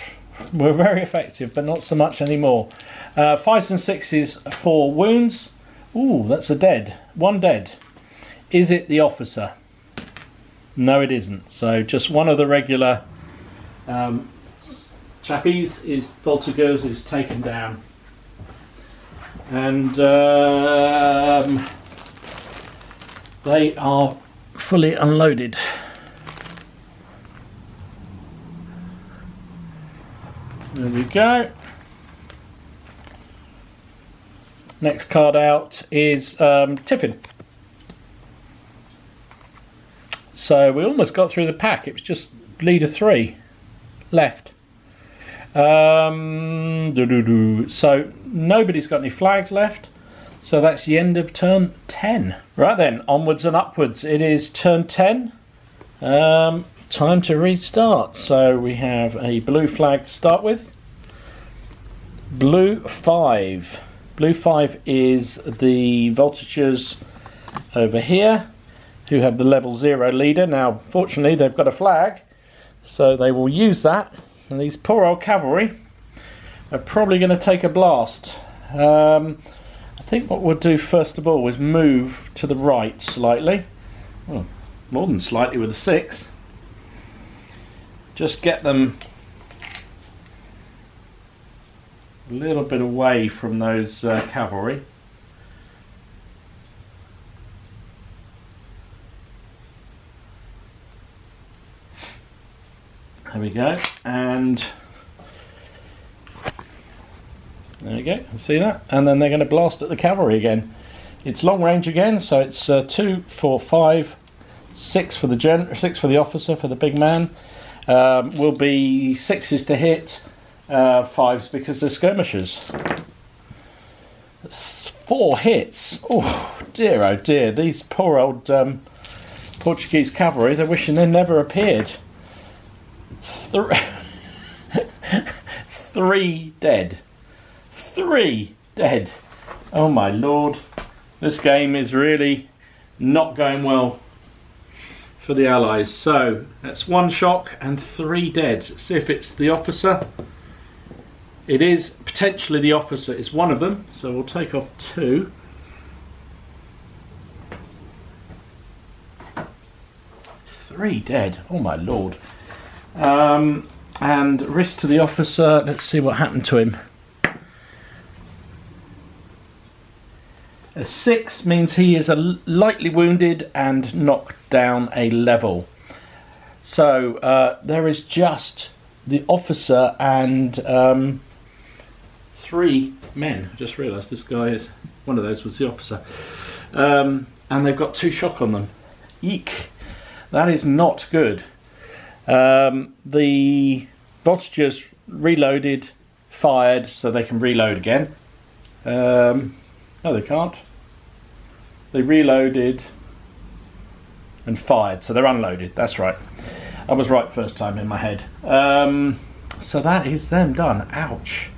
were very effective, but not so much anymore. 5s and 6s for wounds. Ooh, that's a dead. 1 dead. Is it the officer? No, it isn't. So just one of the regular chappies is Voltigeurs is taken down, and they are fully unloaded. There we go. Next card out is Tiffin. So we almost got through the pack. It was just leader 3 left. So nobody's got any flags left. So that's the end of turn 10. Right then, onwards and upwards. It is turn 10. Time to restart. So we have a blue flag to start with. Blue 5. Blue 5 is the Voltigeurs over here, who have the level 0 leader. Now, fortunately, they've got a flag, so they will use that. And these poor old cavalry are probably going to take a blast. I think what we'll do first of all is move to the right slightly. Well, more than slightly with a 6. Just get them a little bit away from those cavalry. There we go, and there we go, see that? And then they're going to blast at the cavalry again. It's long range again, so it's 2, 4, 5, 6 for the 6 for the officer, for the big man. Will be 6s to hit, 5s because they're skirmishers. That's 4 hits. Oh dear, these poor old Portuguese cavalry, they're wishing they never appeared. 3 dead. 3 dead. Oh my lord. This game is really not going well for the Allies. So that's 1 shock and 3 dead. Let's see if it's the officer. It is potentially the officer. It's one of them. So we'll take off 2. 3 dead. Oh my lord. And risk to the officer. Let's see what happened to him. A 6 means he is lightly wounded and knocked down a level. So there is just the officer and 3 men. I just realised this guy is one of those was the officer. And they've got 2 shock on them. Eek. That is not good. The voltigeurs reloaded, fired, so they can reload again. No, they can't. They reloaded and fired, so they're unloaded. That's right. I was right first time in my head. So that is them done. Ouch.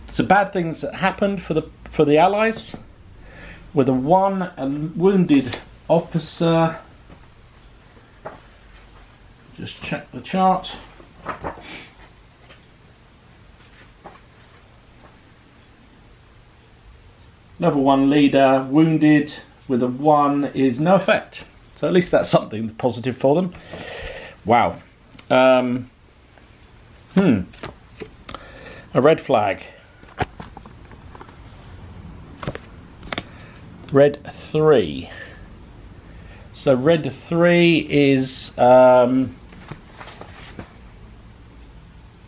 So bad things that happened for the Allies. With a 1 wounded officer. Just check the chart. Level 1 leader wounded with a 1 is no effect. So at least that's something positive for them. Wow. A red flag. Red 3. So red 3 is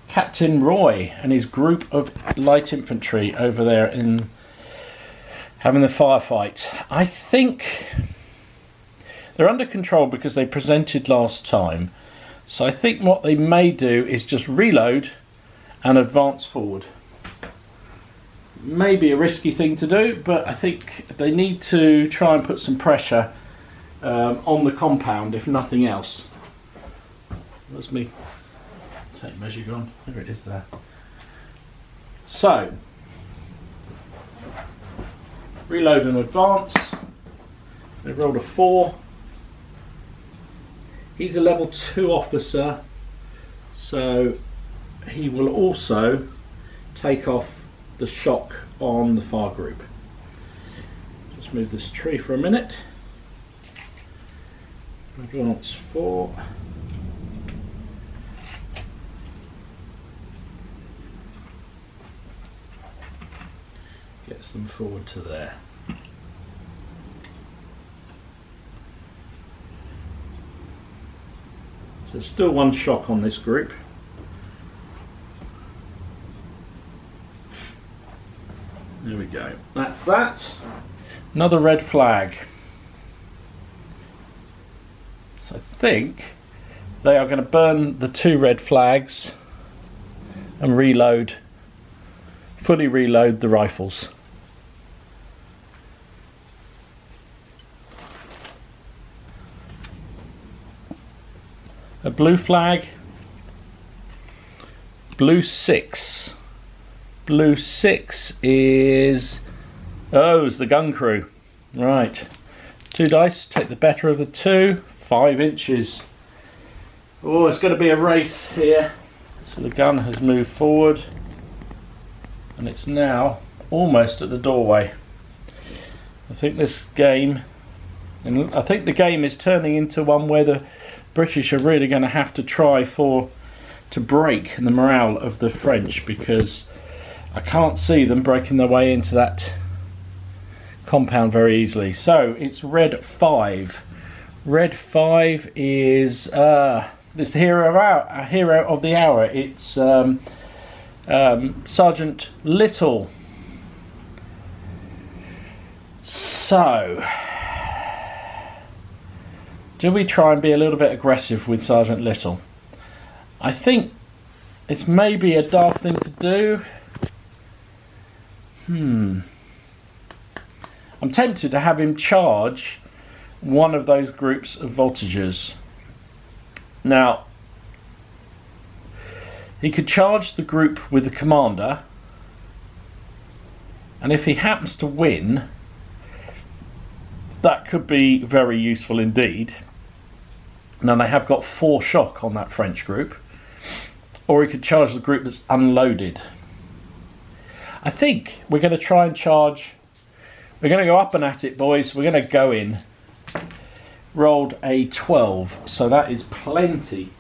Captain Roy and his group of light infantry over there in having the firefight. I think they're under control because they presented last time. So I think what they may do is just reload and advance forward. Maybe a risky thing to do, but I think they need to try and put some pressure on the compound, if nothing else. Where's me tape measure gone? There it is there. So, reload and advance. They rolled a 4. He's a level 2 officer, so he will also take off the shock on the far group. Just move this tree for a minute. Advance 4. Gets them forward to there. So still 1 shock on this group. There we go. That's that. Another red flag. So I think they are going to burn the 2 red flags and reload, fully reload the rifles. A blue flag. Blue 6. Blue 6 is... oh, it's the gun crew. Right. 2 dice, take the better of the 2. 5 inches. Oh, it's going to be a race here. So the gun has moved forward. And it's now almost at the doorway. I think this game... and I think the game is turning into one where the British are really going to have to try to break the morale of the French, because I can't see them breaking their way into that compound very easily. So it's red 5. Red 5 is this hero of the hour. It's Sergeant Little. So, do we try and be a little bit aggressive with Sergeant Little? I think it's maybe a daft thing to do. I'm tempted to have him charge one of those groups of voltigeurs. Now, he could charge the group with the commander, and if he happens to win, that could be very useful indeed. Now they have got 4 shock on that French group. Or he could charge the group that's unloaded. I think we're going to try and charge. We're going to go up and at it, boys. We're going to go in. rolled a 12, so that is plenty.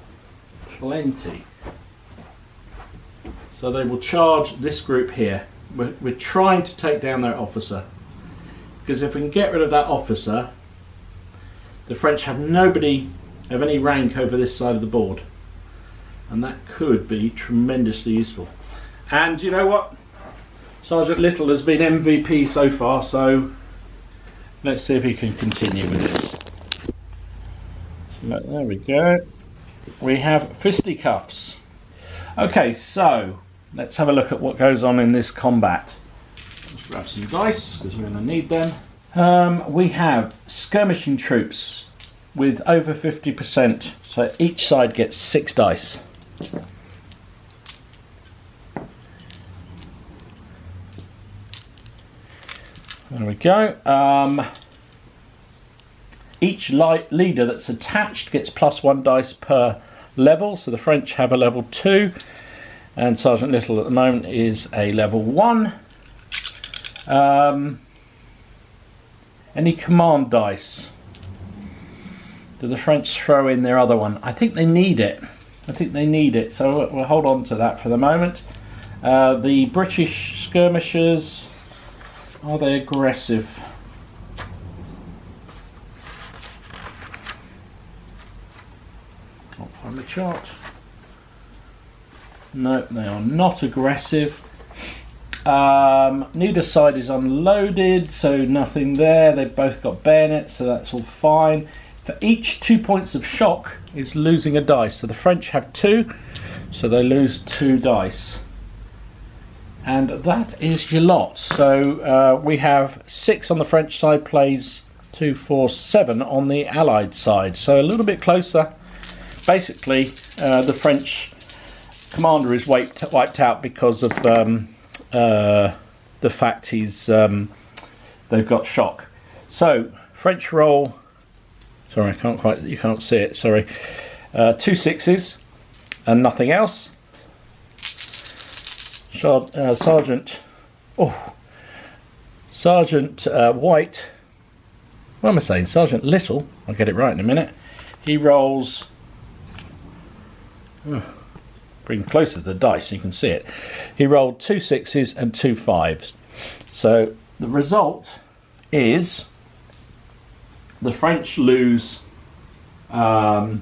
So they will charge this group here. We're trying to take down their officer, because if we can get rid of that officer, the French have nobody of any rank over this side of the board, and that could be tremendously useful. And you know what? Sergeant Little has been MVP so far, so let's see if he can continue with this. So, there we go. We have fisticuffs. Okay, so let's have a look at what goes on in this combat. Let's grab some dice because we're going to need them. We have skirmishing troops with over 50%, so each side gets 6 dice. There we go. Each leader that's attached gets +1 dice per level, so the French have a level 2, and Sergeant Little at the moment is a level 1. Any command dice? Do the French throw in their other one? I think they need it. So we'll hold on to that for the moment. The British skirmishers, are they aggressive? Can't find the chart. No, they are not aggressive. Neither side is unloaded, so nothing there. They've both got bayonets, so that's all fine. For each 2 points of shock is losing a dice. So the French have 2, so they lose 2 dice. And that is your lot. So we have 6 on the French side, plays 2, 4, 7 on the Allied side. So a little bit closer. Basically, the French commander is wiped out because of the fact they've got shock. So French roll. Sorry, you can't see it, sorry. 2 6s and nothing else. Sergeant White, what am I saying? Sergeant Little, I'll get it right in a minute. He rolls, bring closer to the dice so you can see it. He rolled 2 6s and 2 5s. So the result is the French lose 4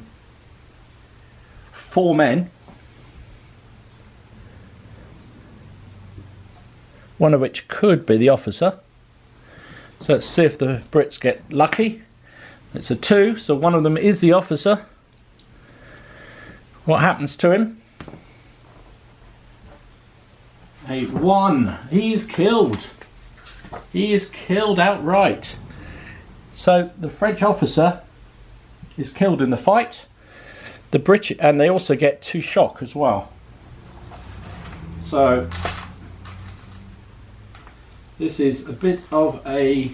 men, one of which could be the officer. So let's see if the Brits get lucky. It's a 2, so one of them is the officer. What happens to him? A 1. He is killed. He is killed outright. So the French officer is killed in the fight. The British, and they also get 2 shock as well. So this is a bit of a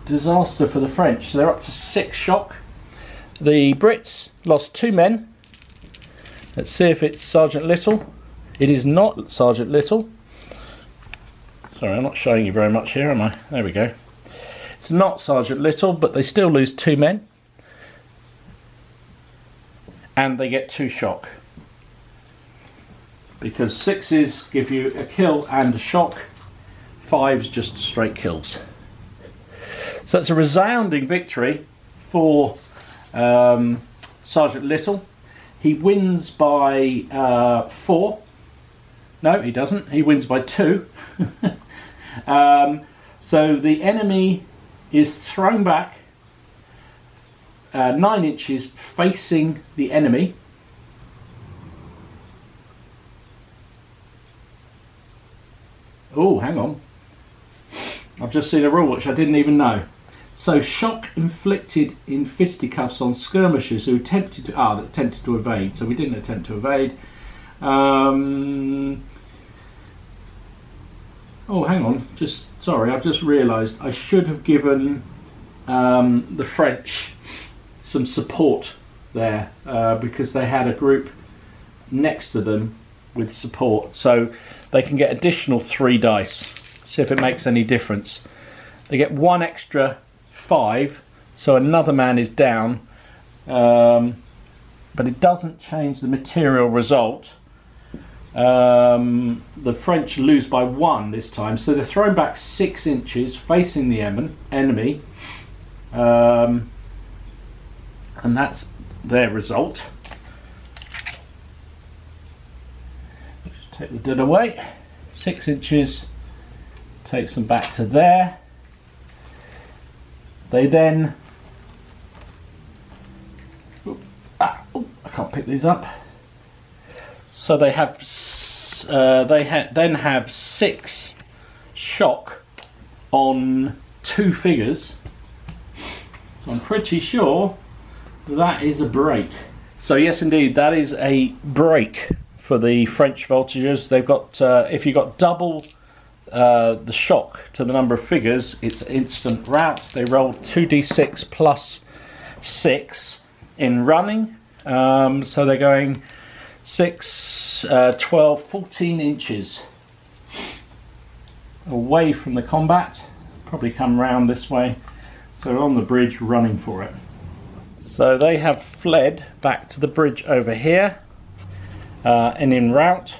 disaster for the French. So they're up to 6 shock. The Brits lost 2 men. Let's see if it's Sergeant Little. It is not Sergeant Little. Sorry, I'm not showing you very much here, am I? There we go. It's not Sergeant Little, but they still lose 2 men. And they get 2 shock. Because 6s give you a kill and a shock. 5s just straight kills. So it's a resounding victory for Sergeant Little. He wins by 4. No, he doesn't. He wins by 2. So the enemy is thrown back 9 inches facing the enemy. Oh, hang on. I've just seen a rule which I didn't even know. So shock inflicted in fisticuffs on skirmishers who attempted to evade. So we didn't attempt to evade. Oh, hang on. Sorry, I've just realised I should have given the French some support there because they had a group next to them with support, so they can get additional 3 dice. See if it makes any difference. They get 1 extra 5, so another man is down, but it doesn't change the material result. The French lose by 1 this time, so they're thrown back 6 inches facing the enemy, and that's their result. Just take the dead away. 6 inches takes them back to there. They then I can't pick these up. So they have then have 6 shock on 2 figures. So I'm pretty sure that is a break. So yes, indeed, that is a break for the French voltigeurs. They've got if you got double the shock to the number of figures, it's instant rout. They rolled 2d6 plus 6 in running, so they're going 6, 12, 14 inches away from the combat. Probably come round this way, so they're on the bridge running for it. So they have fled back to the bridge over here and en route.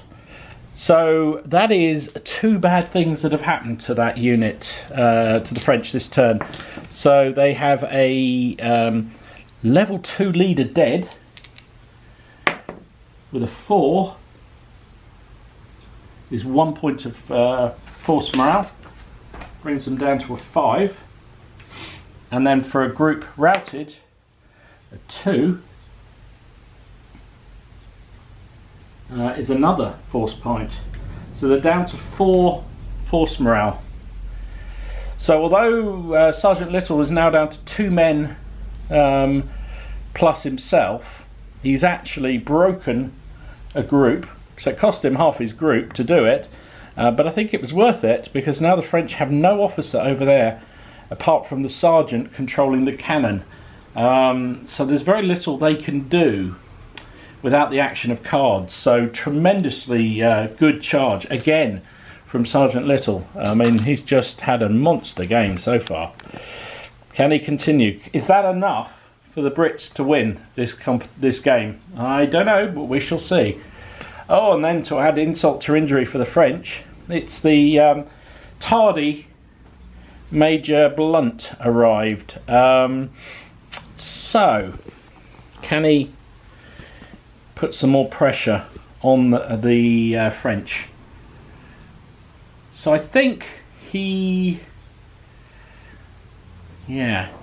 So that is 2 bad things that have happened to that unit, to the French this turn. So they have a level 2 leader dead with a 4 is 1 point of force morale, brings them down to a 5, and then for a group routed, a 2 is another force point, so they're down to 4 force morale. So although Sergeant Little is now down to 2 men plus himself, he's actually broken a group, so it cost him half his group to do it, but I think it was worth it, because now the French have no officer over there apart from the sergeant controlling the cannon. So there's very little they can do without the action of cards. So tremendously good charge again from Sergeant Little. I mean, he's just had a monster game so far. Can he continue? Is that enough for the Brits to win this game? I don't know, but we shall see. Oh, and then to add insult to injury for the French, it's the tardy Major Blunt arrived. So, can he put some more pressure on the French? So I think it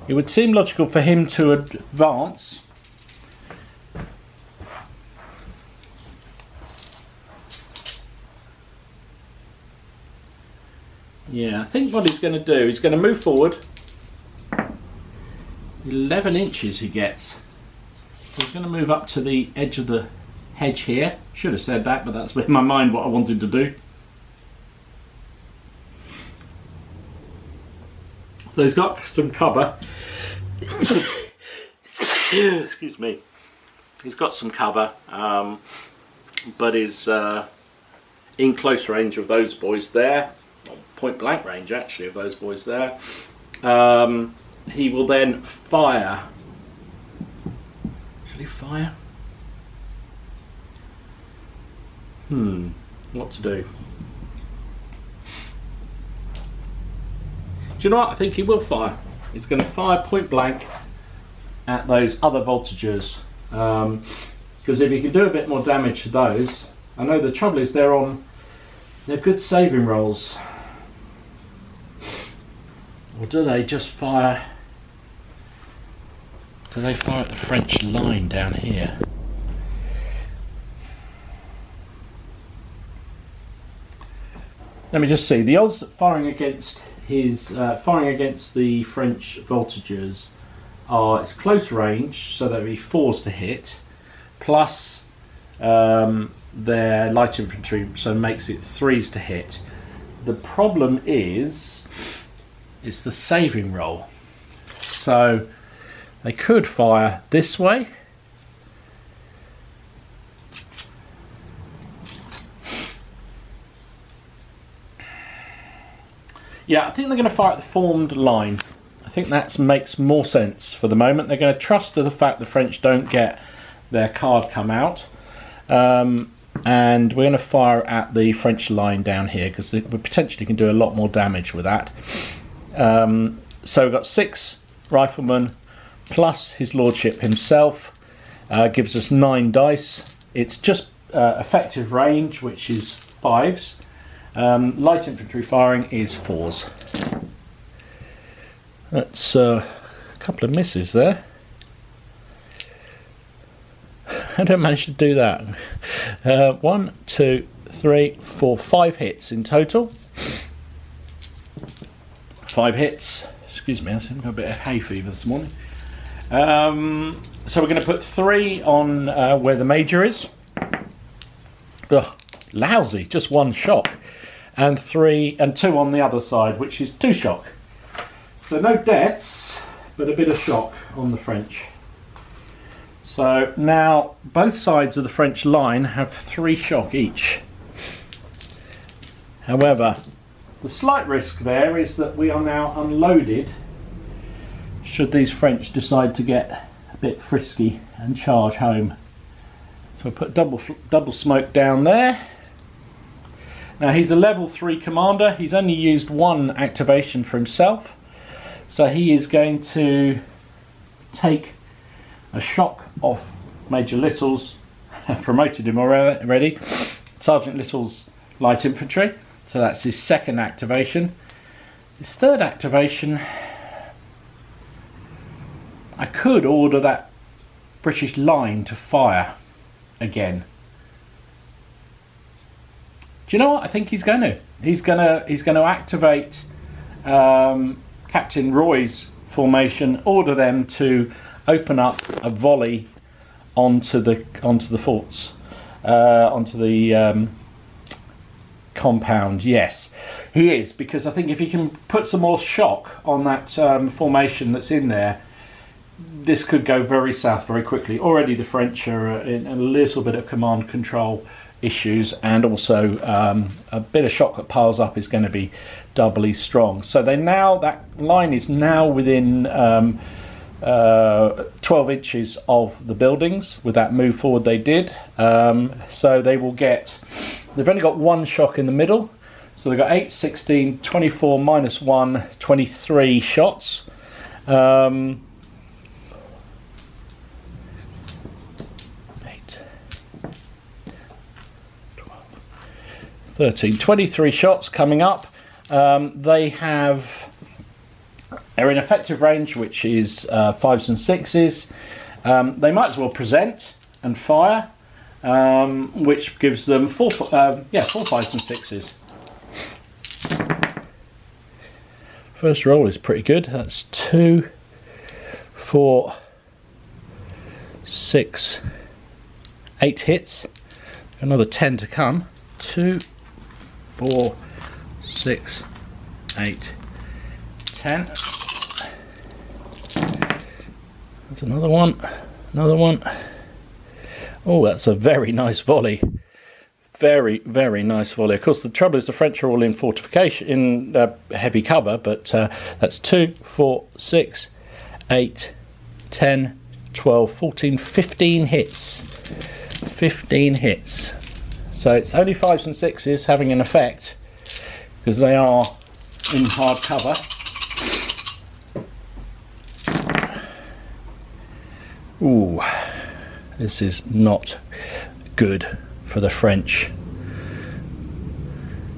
would seem logical for him to advance. Yeah, I think what he's going to do, he's going to move forward. 11 inches he gets. He's going to move up to the edge of the hedge here. Should have said that, but that's in my mind what I wanted to do. So he's got some cover. Excuse me. He's got some cover, but is in close range of those boys there. Point blank range actually of those boys there. He will then fire. Shall he fire? What to do? Do you know what? I think he will fire. He's going to fire point blank at those other voltigeurs, because if he can do a bit more damage to those, I know the trouble is they're good saving rolls. Or do they just fire? Do they fire at the French line down here? Let me just see. The odds that firing against the French voltigeurs are it's close range, so there'll be 4s to hit, plus their light infantry, so it makes it 3s to hit. The problem is it's the saving roll. So they could fire this way. Yeah, I think they're going to fire at the formed line. I think that makes more sense for the moment. They're going to trust to the fact the French don't get their card come out. And we're going to fire at the French line down here because we potentially can do a lot more damage with that. So we've got 6 riflemen plus his lordship himself, gives us 9 dice. It's just effective range, which is 5s. Light infantry firing is 4s. That's a couple of misses there. I don't manage to do that. 1, 2, 3, 4, 5 hits in total. 5 hits. Excuse me, I think I've got a bit of hay fever this morning. So we're going to put 3 on where the major is. Ugh, lousy, just 1 shock. And 2 on the other side, which is 2 shock. So no deaths, but a bit of shock on the French. So now both sides of the French line have 3 shock each. However, the slight risk there is that we are now unloaded should these French decide to get a bit frisky and charge home. So I put double smoke down there. Now he's a level 3 commander. He's only used 1 activation for himself. So he is going to take a shock off Major Little's, I've promoted him already, Sergeant Little's light infantry. So that's his 2nd activation. His 3rd activation, I could order that British line to fire again. Do you know what I think he's going to? He's going to activate Captain Roy's formation, order them to open up a volley onto the forts, onto the compound. Yes, he is, because I think if he can put some more shock on that formation that's in there, this could go very south very quickly. Already the French are in a little bit of command control issues, and also a bit of shock that piles up is going to be doubly strong. So that line is now within 12 inches of the buildings with that move forward they did. So they've only got 1 shock in the middle, so they've got 8, 16, 24 minus 1, 23 shots. 13, 23 shots coming up. They're in effective range, which is 5s and 6s. They might as well present and fire, which gives them 4 5s and 6s. First roll is pretty good. That's 2, 4, 6, 8 hits. Another 10 to come. 2, 4, 6, 8, 10. That's another one. Oh, that's a very nice volley. Very, very nice volley. Of course, the trouble is the French are all in fortification, in heavy cover, but that's 2, 4, 6, 8, 10, 12, 14, 15 hits. 15 hits. So it's only 5s and 6s having an effect, because they are in hard cover. Ooh, this is not good for the French.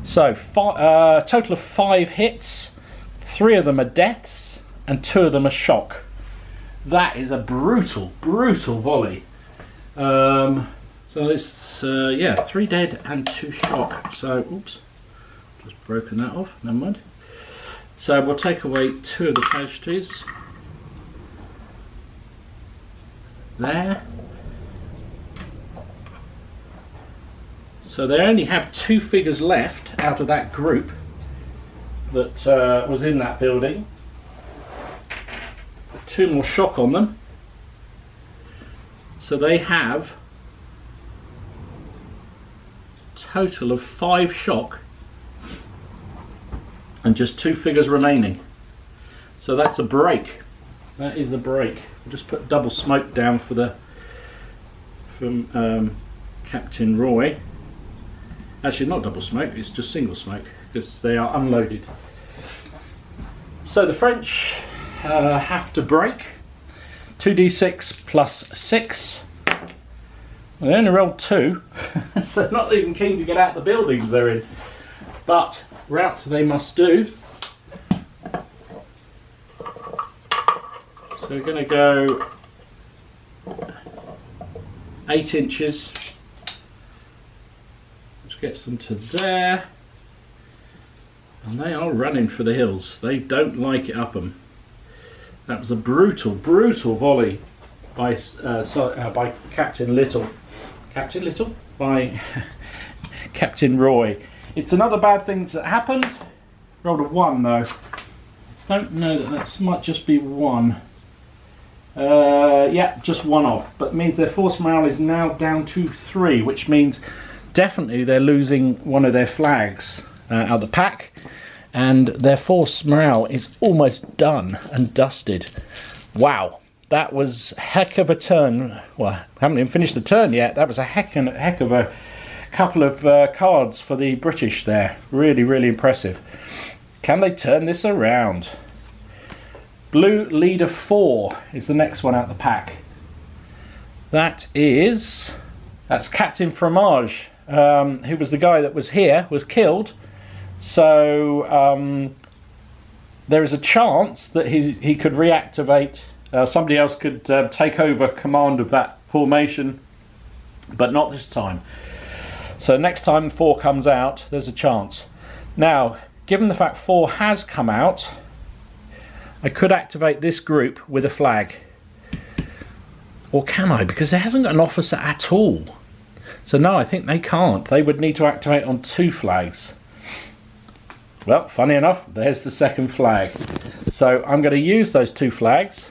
So total of 5 hits, 3 of them are deaths and 2 of them are shock. That is a brutal volley. So it's 3 dead and 2 shock. So oops, just broken that off, never mind. So we'll take away 2 of the casualties there. So they only have 2 figures left out of that group that was in that building. 2 more shock on them. So they have a total of 5 shock and just 2 figures remaining. So that's a break. That is a break. I'll just put double smoke down from Captain Roy. Actually, not double smoke, it's just single smoke because they are unloaded. So the French have to break. 2d6 plus 6. Well, they only rolled 2, so they're not even keen to get out the buildings they're in. But route they must do. So we're going to go 8 inches, which gets them to there. And they are running for the hills. They don't like it up them. That was a brutal, brutal volley by Captain Little. Captain Little? By Captain Roy. It's another bad thing that happened. Rolled a 1 though. Don't know that might just be 1. Yeah, just 1 off. But it means their force morale is now down to 3, which means definitely they're losing one of their flags out of the pack. And their force morale is almost done and dusted. Wow. That was a heck of a turn. Well, I haven't even finished the turn yet. That was a heck of a couple of cards for the British there. Really, really impressive. Can they turn this around? Blue Leader 4 is the next one out the pack. That's Captain Fromage, who was the guy that was here, was killed. So there is a chance that he could reactivate. Somebody else could take over command of that formation, but not this time. So next time 4 comes out, there's a chance. Now, given the fact 4 has come out, I could activate this group with a flag. Or can I? Because it hasn't got an officer at all. So no, I think they can't. They would need to activate on 2 flags. Well, funny enough, there's the second flag. So I'm going to use those 2 flags.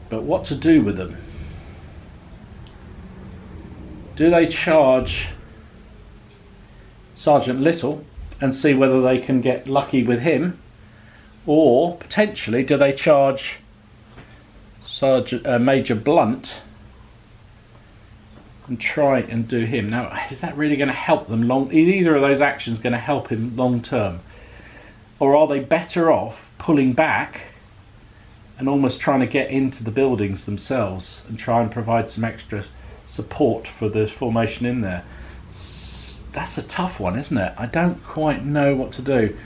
But what to do with them? Do they charge Sergeant Little and see whether they can get lucky with him? Or potentially do they charge Major Blunt and try and do him? Now, is that really going to help them long? Is either of those actions going to help him long term? Or are they better off pulling back and almost trying to get into the buildings themselves and try and provide some extra support for the formation in there? That's a tough one, isn't it? I don't quite know what to do.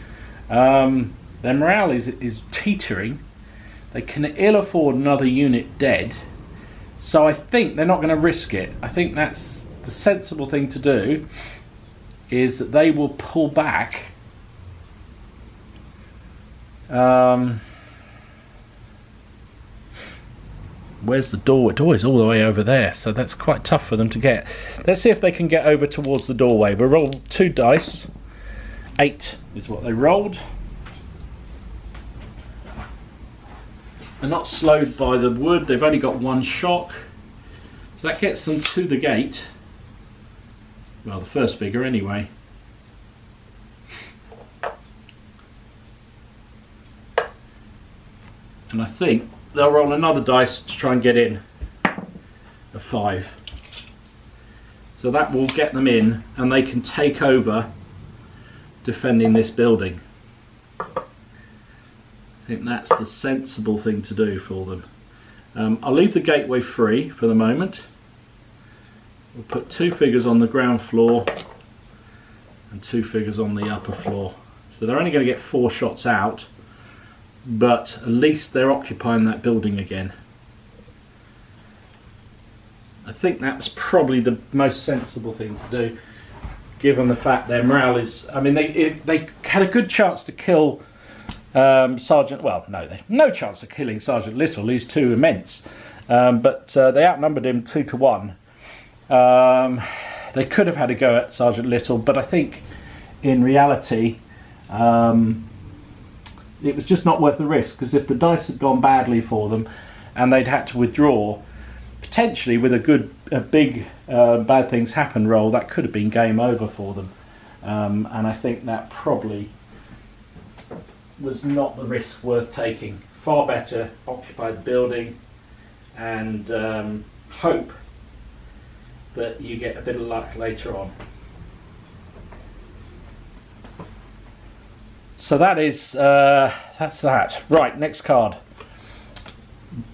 Their morale is teetering. They can ill afford another unit dead. So I think they're not going to risk it. I think that's the sensible thing to do, is that they will pull back. Where's the door? The doorway's all the way over there, so that's quite tough for them to get. Let's see if they can get over towards the doorway. We'll roll 2 dice. 8 is what they rolled. They're not slowed by the wood. They've only got 1 shock. So that gets them to the gate. Well, the first figure anyway. And I think they'll roll another dice to try and get in. A 5. So that will get them in and they can take over defending this building. I think that's the sensible thing to do for them. I'll leave the gateway free for the moment. We'll put 2 figures on the ground floor and 2 figures on the upper floor. So they're only going to get 4 shots out, but at least they're occupying that building again. I think that's probably the most sensible thing to do, given the fact their morale is... I mean, they had a good chance to kill Sergeant... Well, no chance of killing Sergeant Little. He's too immense. But they outnumbered him 2 to 1. They could have had a go at Sergeant Little, but I think in reality it was just not worth the risk, because if the dice had gone badly for them and they'd had to withdraw, potentially with a big bad things happen roll, that could have been game over for them. and I think that probably was not the risk worth taking. Far better occupy the building and hope that you get a bit of luck later on. So that's that. Right, next card.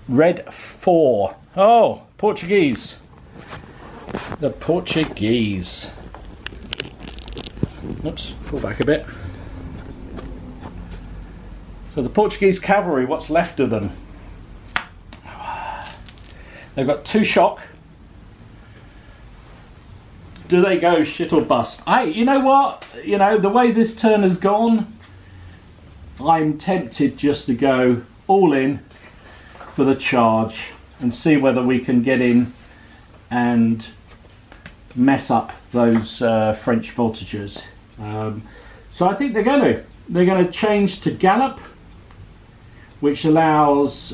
Red 4. Oh, Portuguese. The Portuguese. Oops, pull back a bit. So the Portuguese cavalry, what's left of them? They've got 2 shock. Do they go shit or bust? You know what? You know, the way this turn has gone, I'm tempted just to go all in for the charge and see whether we can get in and mess up those French voltigeurs. So I think they're going to change to gallop, which allows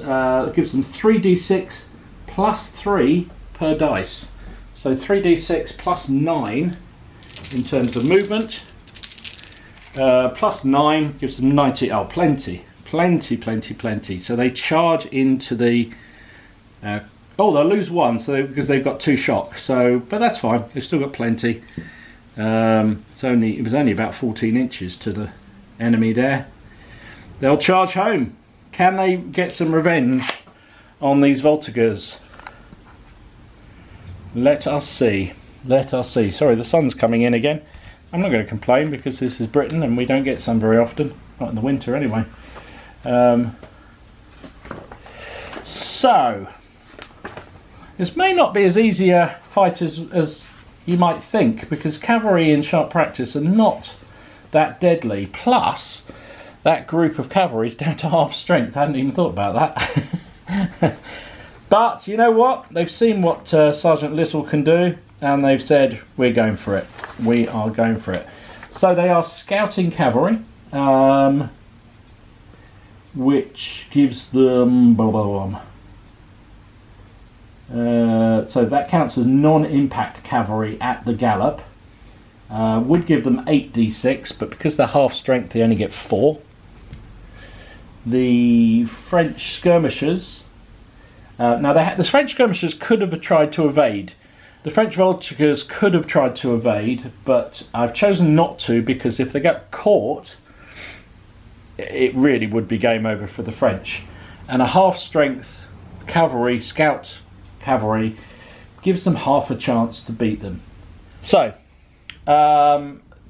gives them 3d6 plus 3 per dice. So 3d6 plus 9 in terms of movement. Plus 9 gives them 90. Oh, plenty. So they charge into the. Oh, they'll lose 1 because they've got 2 shock. So, but that's fine. They've still got plenty. It was only about 14 inches to the enemy there. They'll charge home. Can they get some revenge on these voltigeurs? Let us see. Sorry, the sun's coming in again. I'm not going to complain because this is Britain and we don't get sun very often. Not in the winter anyway. So this may not be as easy a fight as you might think, because cavalry in sharp practice are not that deadly. Plus, that group of cavalry is down to half strength. I hadn't even thought about that. But you know what? They've seen what Sergeant Little can do, and they've said, we're going for it. We are going for it. So they are scouting cavalry, which gives them... so that counts as non-impact cavalry at the gallop. Would give them 8d6, but because they're half strength, they only get 4. The French skirmishers... the French skirmishers could have tried to evade. The French voltigeurs could have tried to evade, but I've chosen not to, because if they get caught, it really would be game over for the French. And a half-strength cavalry, scout cavalry, gives them half a chance to beat them. So,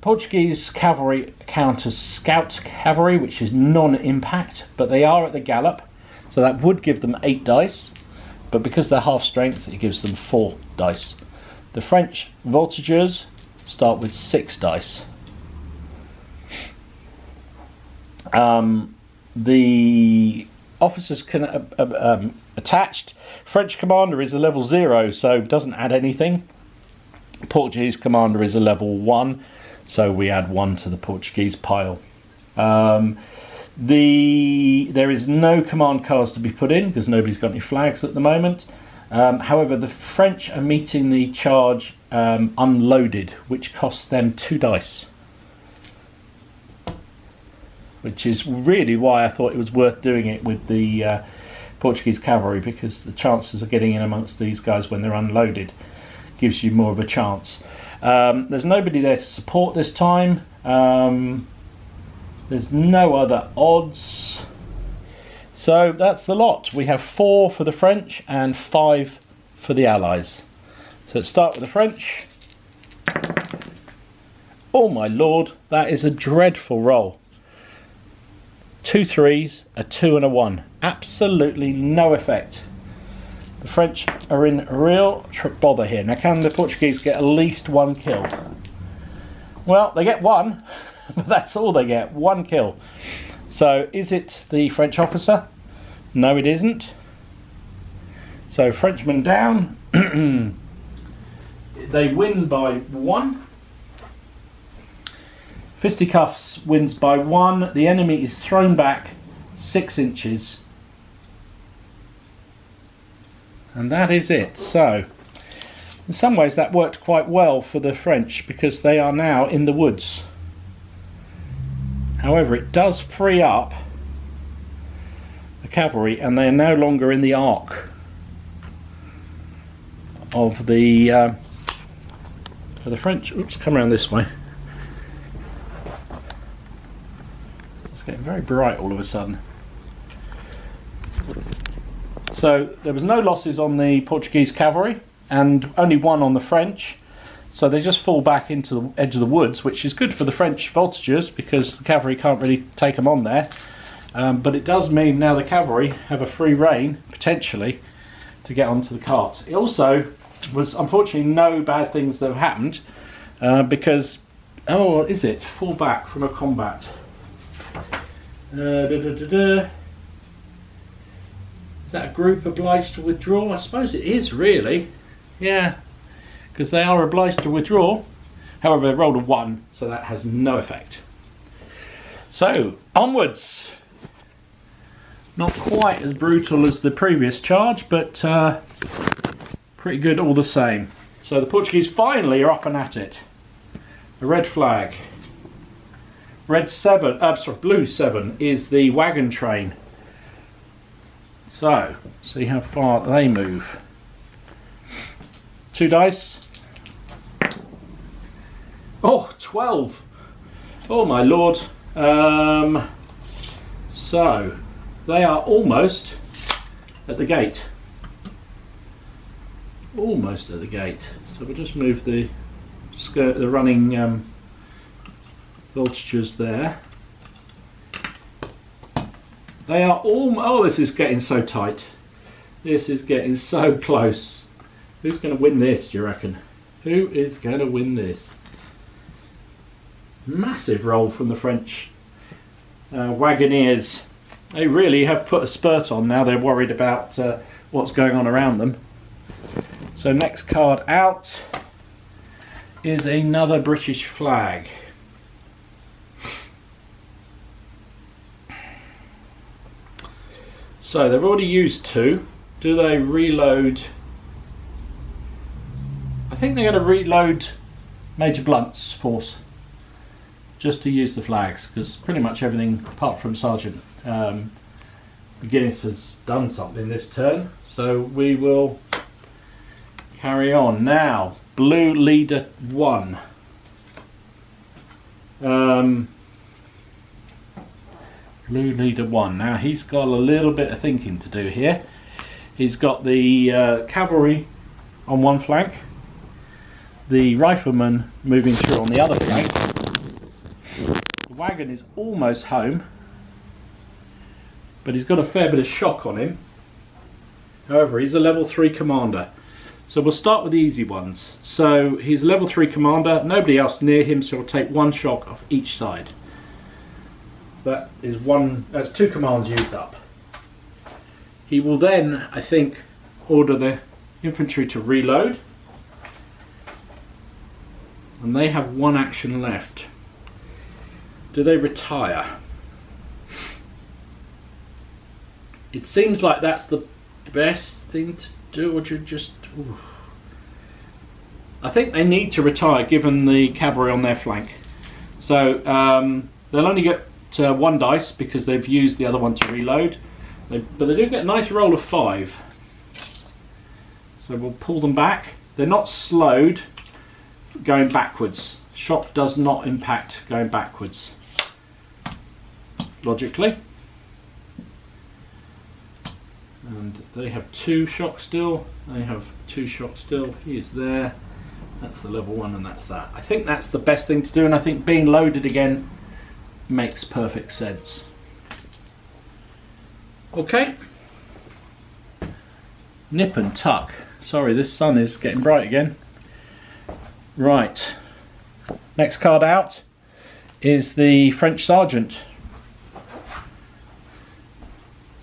Portuguese cavalry count as scout cavalry, which is non-impact, but they are at the gallop, so that would give them 8 dice. But because they're half strength, it gives them 4 dice. The French voltigeurs start with 6 dice. The officers can attached. French commander is a level 0, so doesn't add anything. Portuguese commander is a level 1, so we add 1 to the Portuguese pile. There is no command cards to be put in because nobody's got any flags at the moment. However, the French are meeting the charge unloaded, which costs them 2 dice. Which is really why I thought it was worth doing it with the Portuguese cavalry, because the chances of getting in amongst these guys when they're unloaded gives you more of a chance. There's nobody there to support this time. There's no other odds. So that's the lot. We have 4 for the French and 5 for the Allies. So let's start with the French. Oh my lord, that is a dreadful roll. 2 3s, a 2 and a 1. Absolutely no effect. The French are in real bother here. Now, can the Portuguese get at least 1 kill? Well, they get 1, but that's all they get, 1 kill. So, is it the French officer? No, it isn't. So, Frenchman down. They win by 1. Fisticuffs wins by 1. The enemy is thrown back 6 inches. And that is it. So, In some ways that worked quite well for the French because they are now in the woods. However, it does free up the cavalry and they are no longer in the arc of the for the French. Oops, come around this way. It's getting very bright all of a sudden. So there was no losses on the Portuguese cavalry and only one on the French, so they just fall back into the edge of the woods, which is good for the French voltigeurs because the cavalry can't really take them on there, but it does mean now the cavalry have a free rein potentially to get onto the cart. It also was unfortunately no bad things that have happened because, oh, is it fall back from a combat? Is that a group obliged to withdraw? I suppose it is really, yeah, because they are obliged to withdraw. However, they rolled a 1, so that has no effect. So onwards. Not quite as brutal as the previous charge, but pretty good all the same. So the Portuguese finally are up and at it. The red flag. Red 7, blue 7 is the wagon train. So, see how far they move. 2 dice. Oh, 12. Oh my lord. So, they are almost at the gate. Almost at the gate. So we'll just move the skirt, the running voltigeurs there. They are all. Oh, this is getting so tight. This is getting so close. Who's going to win this, do you reckon? Who is going to win this? Massive roll from the French wagoners. They really have put a spurt on now. They're worried about what's going on around them. So next card out is another British flag. So they've already used 2. Do they reload? I think they're going to reload Major Blunt's force just to use the flags, because pretty much everything apart from Sergeant McGuinness has done something this turn. So we will carry on. Now, blue leader 1. Blue leader 1. Now he's got a little bit of thinking to do here. He's got the cavalry on one flank, the riflemen moving through on the other flank. The wagon is almost home, but he's got a fair bit of shock on him. However, he's a level 3 commander. So we'll start with the easy ones. So he's a level 3 commander, nobody else near him, so he'll take 1 shock off each side. That is that's 2 commands used up. He will then, I think, order the infantry to reload. And they have 1 action left. Do they retire? It seems like that's the best thing to do, or just... Ooh. I think they need to retire given the cavalry on their flank. So they'll only get 1 dice because they've used the other one to reload. But they do get a nice roll of 5. So we'll pull them back. They're not slowed going backwards. Shock does not impact going backwards, logically. And they have 2 shock still. They have 2 shock still. He is there. That's the level 1 and that's that. I think that's the best thing to do, and I think being loaded again makes perfect sense. Okay. Nip and tuck. Sorry, this sun is getting bright again. Right. Next card out is the French sergeant.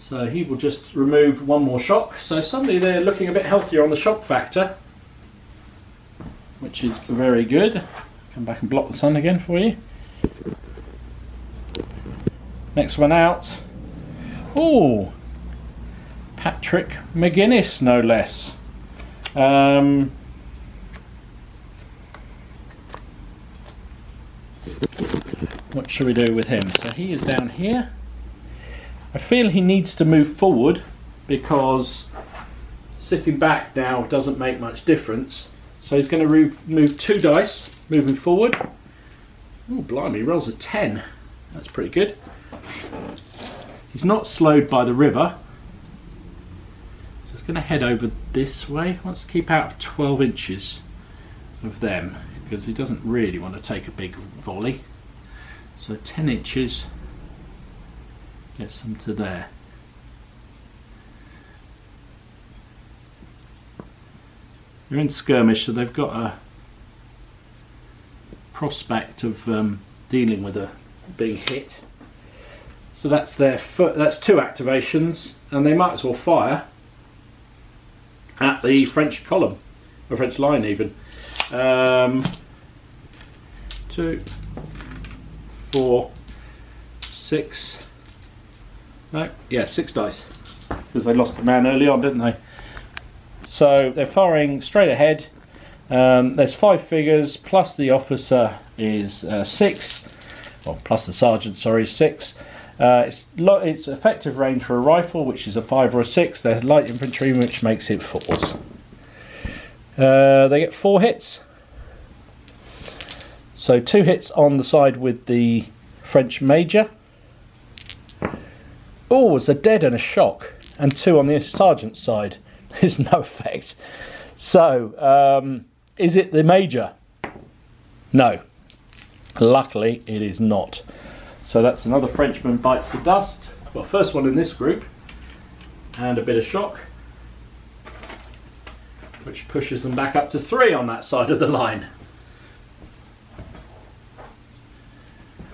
So he will just remove 1 more shock. So suddenly they're looking a bit healthier on the shock factor, which is very good. Come back and block the sun again for you. Next one out. Oh, Patrick McGuinness, no less. what should we do with him? So he is down here. I feel he needs to move forward because sitting back now doesn't make much difference. So he's going to move 2 dice moving forward. Oh blimey, he rolls a 10. That's pretty good. He's not slowed by the river. So he's going to head over this way. He wants to keep out of 12 inches of them because he doesn't really want to take a big volley. So 10 inches gets them to there. They're in skirmish, so they've got a prospect of dealing with a being hit. So that's their that's 2 activations, and they might as well fire at the French column, or French line even. 2, 4, 6. No, yeah, 6 dice because they lost a man early on, didn't they? So they're firing straight ahead. There's 5 figures plus the officer is 6, well, plus the sergeant, sorry, 6. It's effective range for a rifle, which is a 5 or a 6. There's light infantry, which makes it 4s. They get 4 hits. So 2 hits on the side with the French major. Oh, it's a dead and a shock, and 2 on the sergeant's side. There's no effect. So, is it the major? No. Luckily, it is not. So that's another Frenchman bites the dust. Well, first one in this group, and a bit of shock, which pushes them back up to 3 on that side of the line.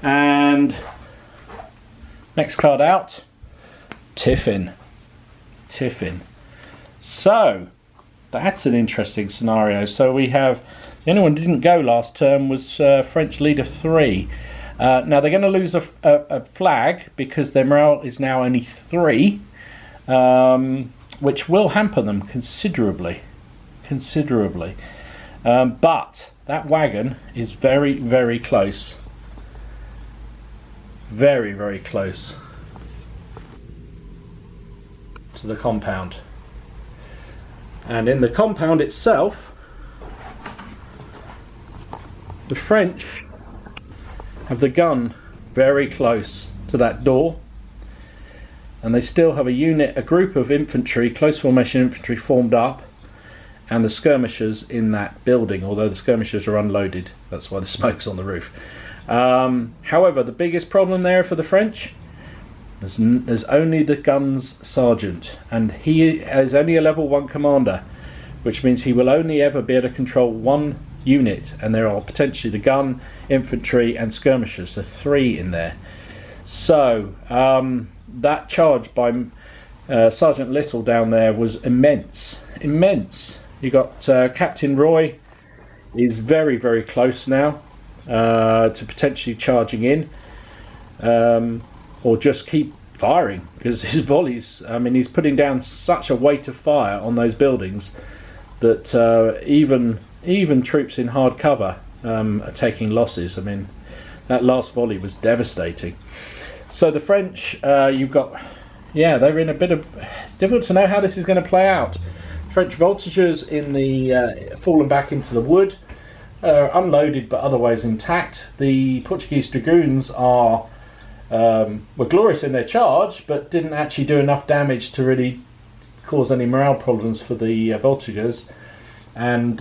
And next card out, Tiffin. So that's an interesting scenario. So we have, the only one who didn't go last term was French leader 3. Now they're going to lose a flag because their morale is now only 3, which will hamper them considerably. But that wagon is very, very close. Very, very close to the compound. And in the compound itself, the French have the gun very close to that door, and they still have a group of infantry, close formation infantry, formed up, and the skirmishers in that building, although the skirmishers are unloaded. That's why the smoke's on the roof. However, the biggest problem there for the French, there's only the gun's sergeant, and he is only a level 1 commander, which means he will only ever be able to control 1 unit, and there are potentially the gun, infantry and skirmishers, so 3 in there. So that charge by Sergeant Little down there was immense. You got Captain Roy is very, very close now to potentially charging in, or just keep firing, because his volleys, I mean, he's putting down such a weight of fire on those buildings that even troops in hard cover are taking losses. I mean, that last volley was devastating. So the French, you've got, yeah, they're in a bit of, it's difficult to know how this is going to play out. French voltigeurs in the fallen back into the wood, unloaded but otherwise intact. The Portuguese dragoons are were glorious in their charge, but didn't actually do enough damage to really cause any morale problems for the voltigeurs. And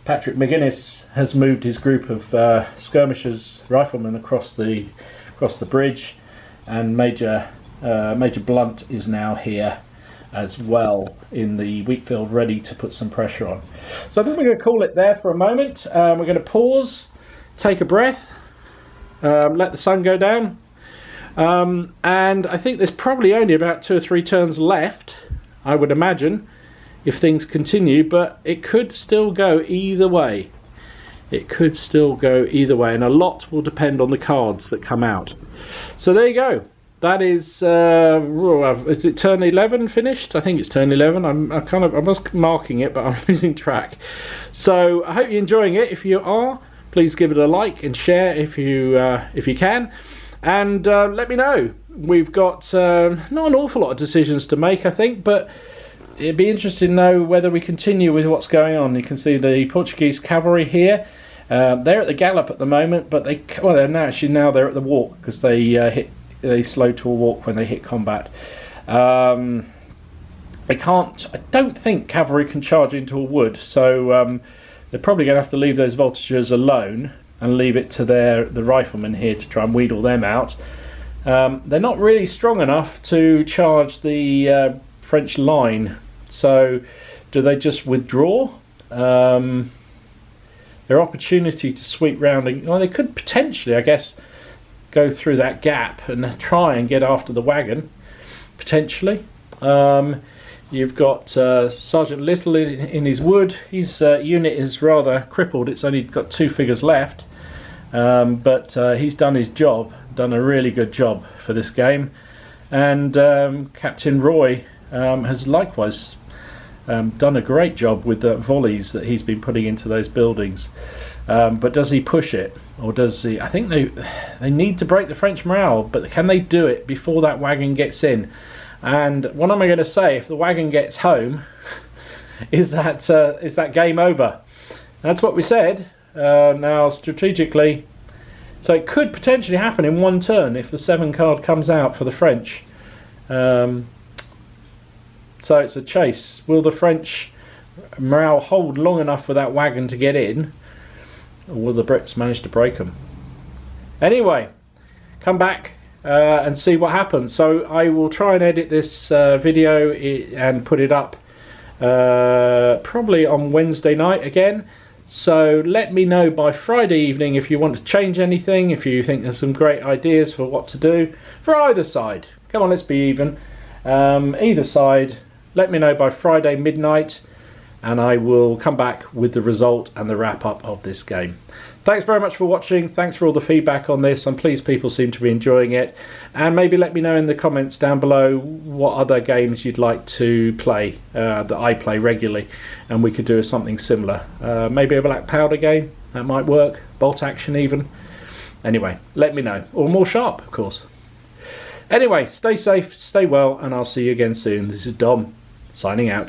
Patrick McGuinness has moved his group of skirmishers, riflemen, across the bridge, and Major Blunt is now here as well in the wheat field, ready to put some pressure on. So I think we're going to call it there for a moment. We're going to pause, take a breath, let the sun go down, and I think there's probably only about 2 or 3 turns left, I would imagine, if things continue, but it could still go either way. It could still go either way, and a lot will depend on the cards that come out. So there you go. That is it turn 11 finished? I think it's turn 11. I was marking it, but I'm losing track. So I hope you're enjoying it. If you are, please give it a like and share if you can, and let me know. We've got not an awful lot of decisions to make, I think, but it'd be interesting to know whether we continue with what's going on. You can see the Portuguese cavalry here. They're at the gallop at the moment, but they're now they're at the walk, because they slow to a walk when they hit combat. I don't think cavalry can charge into a wood, so they're probably going to have to leave those voltigeurs alone and leave it to the riflemen here to try and wheedle them out. They're not really strong enough to charge the French line, so do they just withdraw? Their opportunity to sweep round, well, they could potentially, I guess, go through that gap and try and get after the wagon, potentially. You've got Sergeant Little in his wood. His unit is rather crippled, it's only got 2 figures left, but he's done his job, done a really good job for this game, and Captain Roy has likewise done a great job with the volleys that he's been putting into those buildings. But does he push it, or does he? I think they need to break the French morale, but can they do it before that wagon gets in? And what am I going to say if the wagon gets home? Is that game over? That's what we said. Now strategically, so it could potentially happen in one turn if the 7 card comes out for the French. So it's a chase. Will the French morale hold long enough for that wagon to get in, or will the Brits manage to break them? Anyway, come back and see what happens. So I will try and edit this video and put it up probably on Wednesday night again. So let me know by Friday evening if you want to change anything, if you think there's some great ideas for what to do for either side. Come on, let's be even. Either side, let me know by Friday midnight, and I will come back with the result and the wrap up of this game. Thanks very much for watching. Thanks for all the feedback on this. I'm pleased people seem to be enjoying it, and maybe let me know in the comments down below what other games you'd like to play that I play regularly, and we could do something similar. Maybe a black powder game, that might work. Bolt action even. Anyway, let me know, or more sharp, of course. Anyway, stay safe, stay well, and I'll see you again soon. This is Dom, signing out.